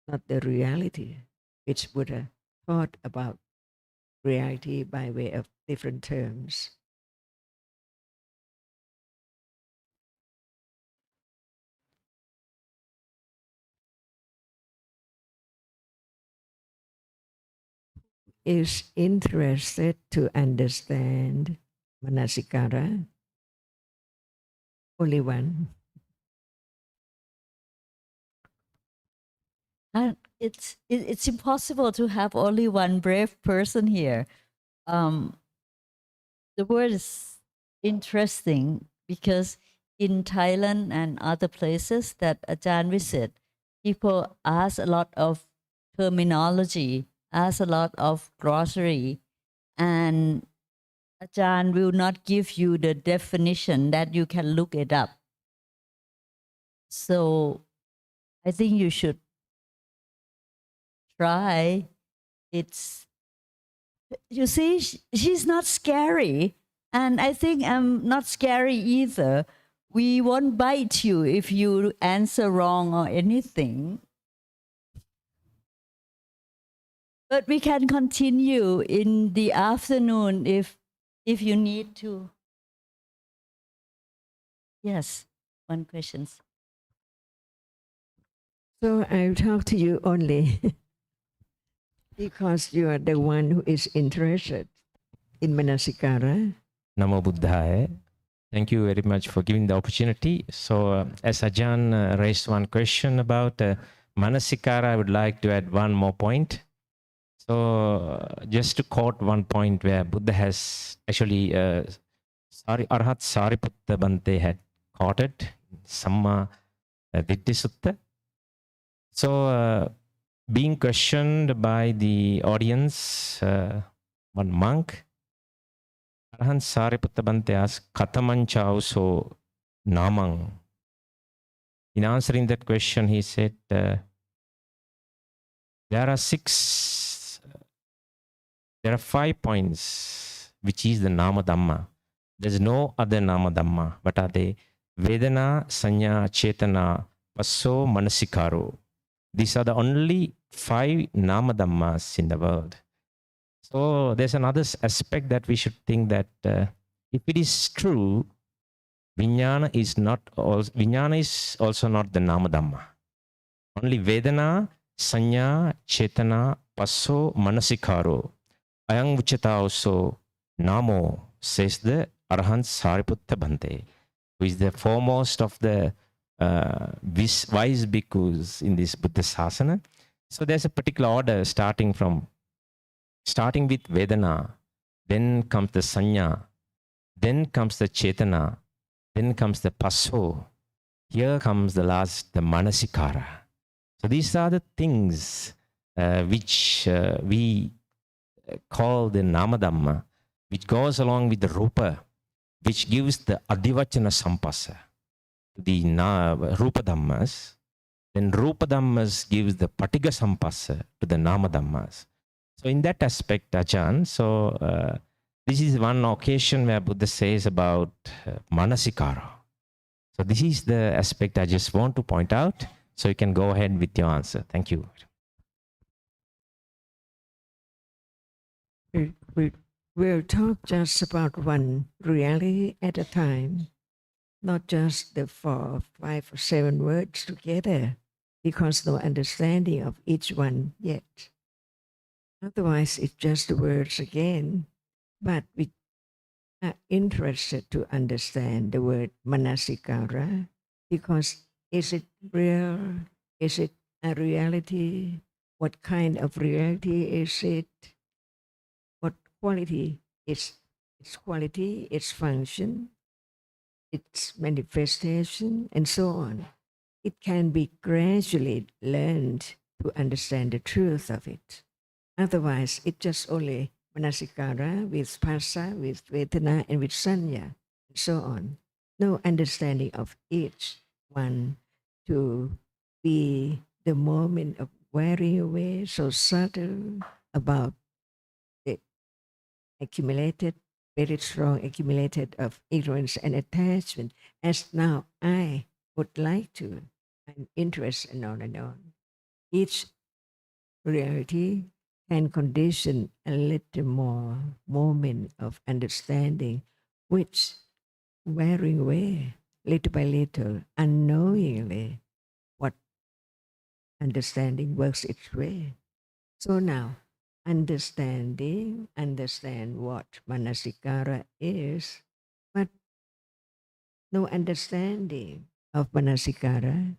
S5: not the reality, which Buddha taught about reality by way of different terms. Is interested to understand Manasikara? Only one.
S6: And it's impossible to have only one brave person here. The word is interesting because in Thailand and other places that Ajahn visit, people ask a lot of terminology, ask a lot of glossary, and Ajahn will not give you the definition that you can look it up. So I think you should try. It's, you see, she's not scary. And I think I'm not scary either. We won't bite you if you answer wrong or anything. But we can continue in the afternoon if you need to. Yes, one question.
S5: So I'll talk to you only because you are the one who is interested in Manasikara.
S11: Namo Buddhaya. Thank you very much for giving the opportunity. So, as Ajahn raised one question about Manasikara, I would like to add one more point. So, just to quote one point where Buddha has actually, Arhat Sariputta Bante had quoted Samma Vitti Sutta. So, being questioned by the audience, one monk, Arhan Sariputta Bante asked, Katamancha also namang. In answering that question, he said, there are 5 points, which is the Nama Dhamma. There's no other Nama Dhamma. What are they? Vedana, Sanya, Chetana, Passo, Manasikaro. These are the only 5 Nama Dhammas in the world. So there's another aspect that we should think that if it is true, Vijnana is also not the Nama Dhamma. Only Vedana, Sanya, Chetana, Passo, Manasikaro. Ayang Uchata also Namo, says the Arahant Sariputta Bhante, who is the foremost of the wise bhikkhus in this Buddha Sasana. So there's a particular order starting with Vedana, then comes the Sanya, then comes the Chetana, then comes the Passo. Here comes the last, the Manasikara. So these are the things which we call the Nama Dhamma, which goes along with the Rupa, which gives the Adivachana Sampasa, the Rupa Dhammas. Then Rupa Dhammas gives the Patiga Sampasa to the Nama Dhammas. So in that aspect, Ajahn, so this is one occasion where Buddha says about Manasikara. So this is the aspect I just want to point out. So you can go ahead with your answer. Thank you.
S5: We'll talk just about one reality at a time, not just the 4, 5, or 7 words together, because no understanding of each one yet. Otherwise, it's just the words again, but we are interested to understand the word Manasikara, because is it real? Is it a reality? What kind of reality is it? What quality is its quality, its function, its manifestation, and so on? It can be gradually learned to understand the truth of it. Otherwise, it's just only Manasikara with Phassa, with Vedana, and with Sanya, and so on. no understanding of each one to be the moment of wearing away, so subtle about the accumulated, very strong accumulated of ignorance and attachment, as now I would like to, and interest and on and on. Each reality can condition a little more moment of understanding, which wearing away little by little, unknowingly, what understanding works its way. So now, understand what manasikara is, but no understanding of manasikara.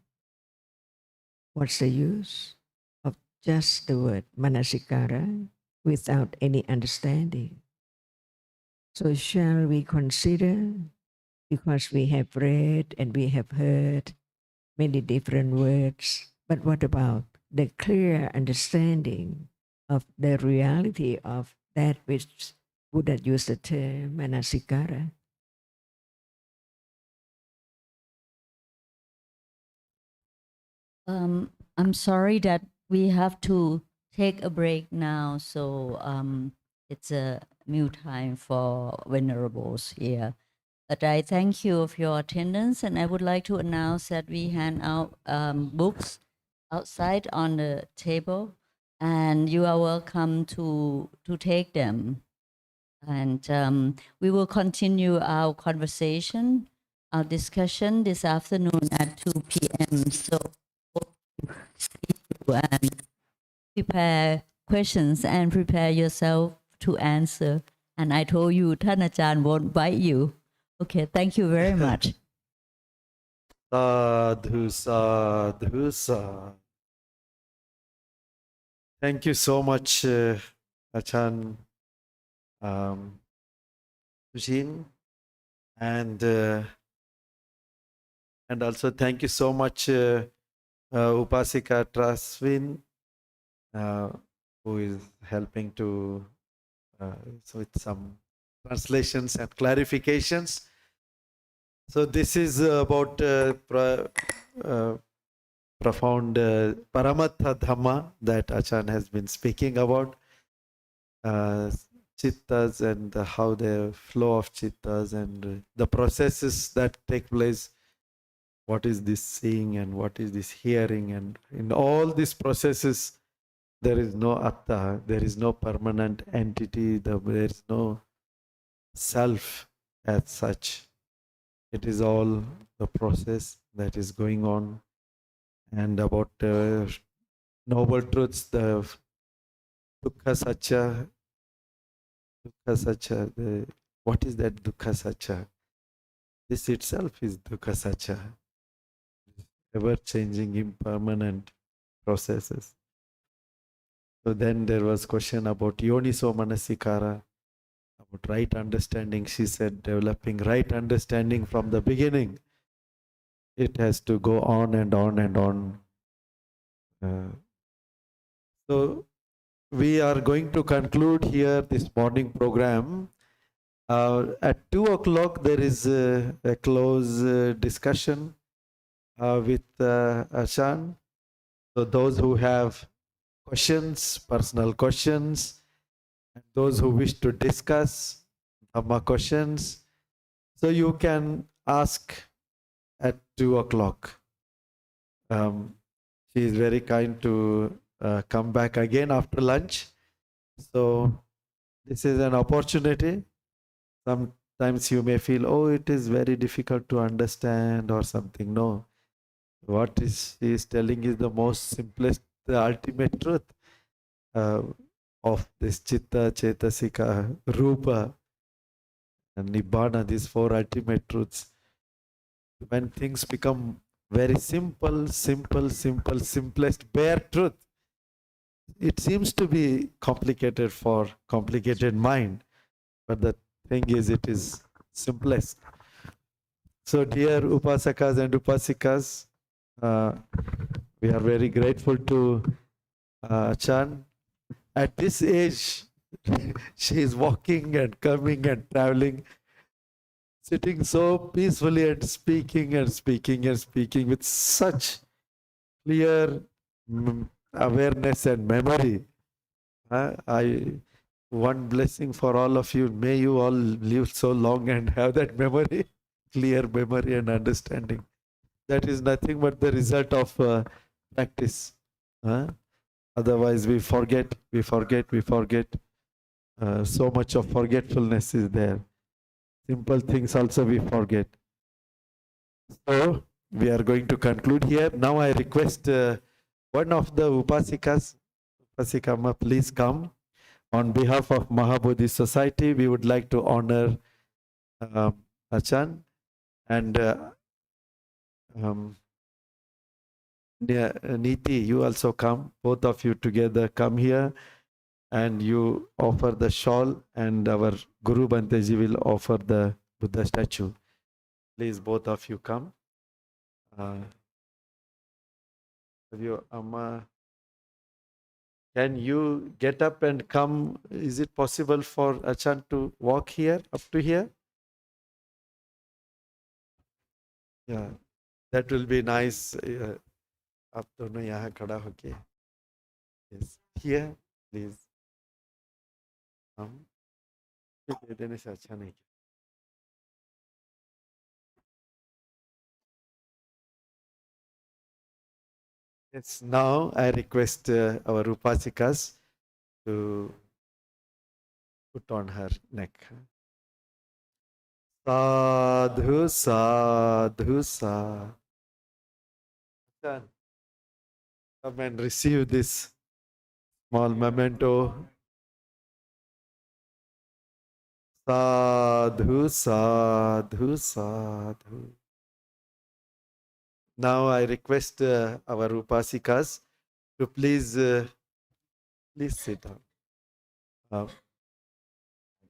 S5: What's the use of just the word manasikara without any understanding? So shall we consider, because we have read and we have heard many different words, but what about the clear understanding of the reality of that which Buddha used the term manasikara?
S6: I'm sorry that we have to take a break now, so it's a mute time for venerables here. But I thank you for your attendance, and I would like to announce that we hand out books outside on the table, and you are welcome to take them. And we will continue our conversation, our discussion this afternoon at 2 p.m. So see you and prepare questions and prepare yourself to answer. And I told you,ท่านอาจารย์ won't bite you. Okay, thank you very much.
S8: Sadhu, sadhu, sadhu. Thank you so much, Ajahn Sujin, and also thank you so much, Upasika Traswin, who is helping to with some translations and clarifications. So this is about profound Paramatha Dhamma that Ajahn has been speaking about. Chittas and how the flow of chittas and the processes that take place. What is this seeing and what is this hearing? And in all these processes, there is no atta, there is no permanent entity, there is no self as such. It is all the process that is going on. And about noble truths, the dukkha satcha, what is that dukkha satcha? This itself is dukkha satcha, ever-changing, impermanent processes. So then there was question about yoniso manasikara, about right understanding. She said developing right understanding from the beginning. It has to go on and on and on. So we are going to conclude here this morning program. At 2 o'clock there is a close discussion with Ajahn. So those who have questions, personal questions, and those who wish to discuss Dhamma questions, so you can ask at 2 o'clock. She is very kind to come back again after lunch. So this is an opportunity. Sometimes you may feel, oh, it is very difficult to understand or something. No. What she is telling is the most simplest, the ultimate truth of this Chitta, Chetasika, Rupa, and Nibbana, these 4 ultimate truths. When things become very simplest, bare truth, it seems to be complicated for complicated mind, but the thing is, it is simplest. So dear Upasakas and Upasikas, we are very grateful to Ajahn. At this age, she is walking and coming and traveling. sitting so peacefully and speaking and speaking and speaking with such clear awareness and memory. One blessing for all of you. May you all live so long and have that memory, clear memory and understanding. That is nothing but the result of practice. Otherwise, we forget. So much of forgetfulness is there. Simple things also we forget. So, we are going to conclude here. Now, I request one of the Upasikas, Upasikama, please come. On behalf of Mahabodhi Society, we would like to honor Ajahn and Niti, you also come. Both of you together come here and you offer the shawl, and our Guru Banteji will offer the Buddha statue. Please, both of you come. Amma, can you get up and come? Is it possible for Ajahn to walk here, up to here? Yeah, that will be nice. आप दोनों यहाँ खड़ा होके. Yes, here, please. हम दे देने से अच्छा नहीं. Yes, now I request our Upasikas to put on her neck. Sadhu, sadhu, sadhu. Come and receive this small memento. Sadhu, sadhu, sadhu. Now I request our Upasikas to please sit down.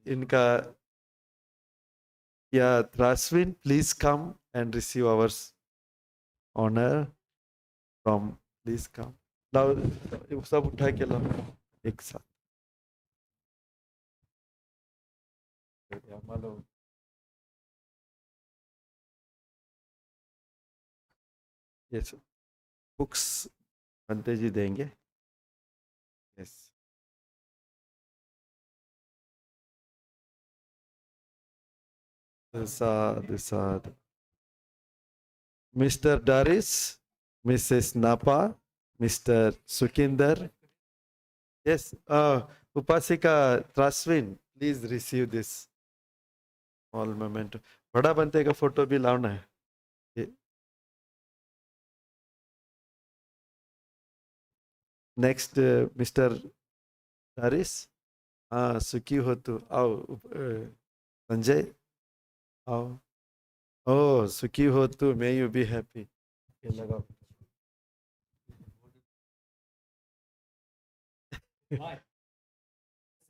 S8: Inka, yeah, Traswin, please come and receive our honor from. Please come. Now, सब उठा के लाओ एक साथ. Yes, books Bante जी देंगे. Yes. Sadhu, sadhu. Mr. Daris, Mrs. Napa, Mr. Sukinder. Yes, Upasika Traswin, please receive this small memento. बड़ा बनते का फोटो भी लाना है. Next, Mr. Daris. सुखी हो तू. आओ संजय. आओ. Oh, सुखी हो तू. May you be happy. ये लगाओ.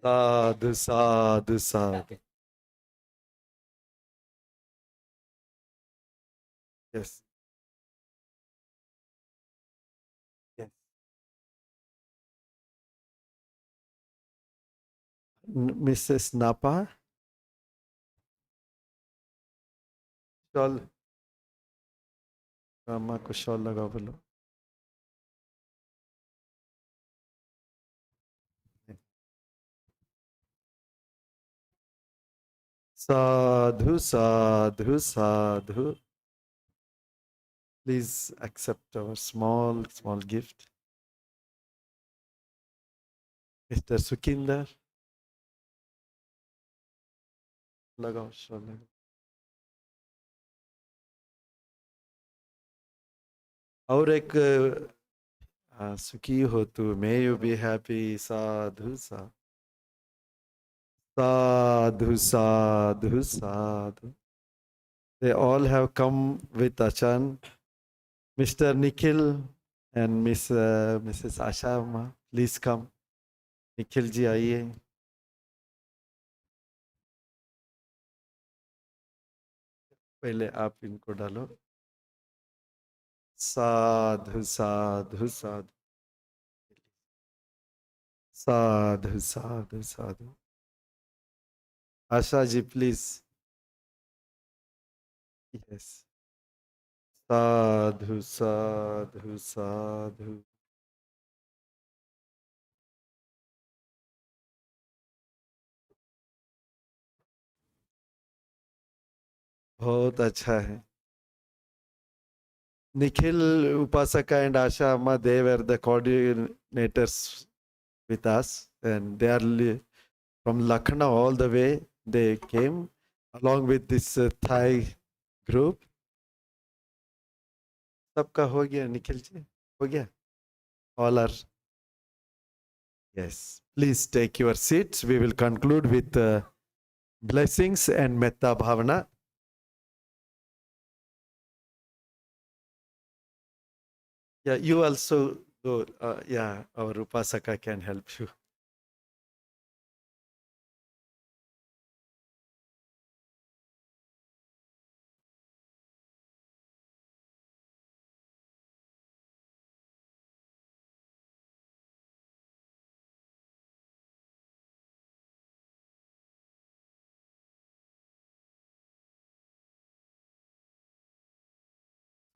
S8: Sadhu, sadhu, sadhu. Yes. Yes. Mrs. Napa. Shawl. अम्मा को शॉल लगाओ बोलो. Sadhu, sadhu, sadhu. Please accept our small gift. Mr. Sukinder. लगाओ शॉल लगाओ. और एक सुखी हो तू. May you be happy. Sadhu, sadhu. Sadhu, sadhu, sadhu. They all have come with Ajahn. Mr. Nikhil and Mrs. Asha, please come. Nikhil ji आइए. पहले आप इनको डालो. साधु, साधु, साधु. साधु, साधु, साधु. Asha ji, please. Yes. Sadhu, sadhu, sadhu. बहुत अच्छा है. Nikhil, Upasaka and Asha Amma, they were the coordinators with us, and they are from Lucknow all the way. They came along with this Thai group. सबका हो गया निखिल जी हो गया all are yes please take your seats we will conclude with blessings and metta bhavana yeah you also go yeah our upasaka can help you.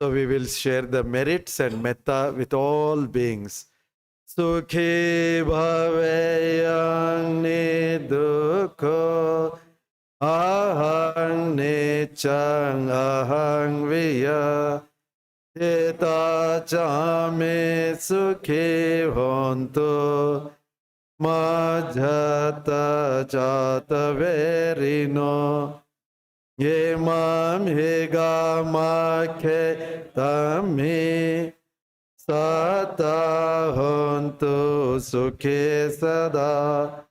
S8: So we will share the merits and metta with all beings. Sukhi bhaveyang nidukho ahang nechang ahang viya Teta chame sukhi hontu majhata chata verino ye mam higa makhe tami sata hontu sukhi sada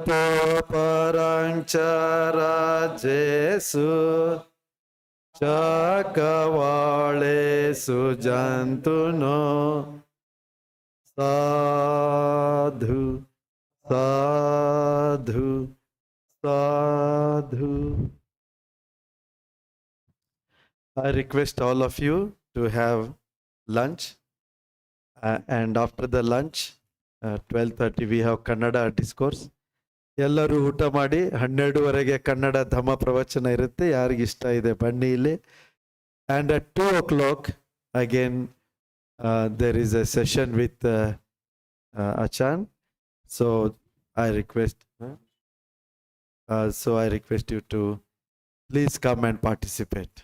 S8: tato parang chara jesu Chakavale sujantuno sadhu, sadhu, sadhu. I request all of you to have lunch and after the lunch, 12:30 we have Kannada discourse. ಎಲ್ಲರೂ ಊಟ ಮಾಡಿ 12:30 ಕನ್ನಡ ಧಮ್ಮ ಪ್ರವಚನ ಇರುತ್ತೆ ಯಾರಿಗೆ ಇಷ್ಟ ಇದೆ ಬನ್ನಿ ಇಲ್ಲಿ and at 2 o'clock again there is a session with Ajahn so I request you to please come and participate.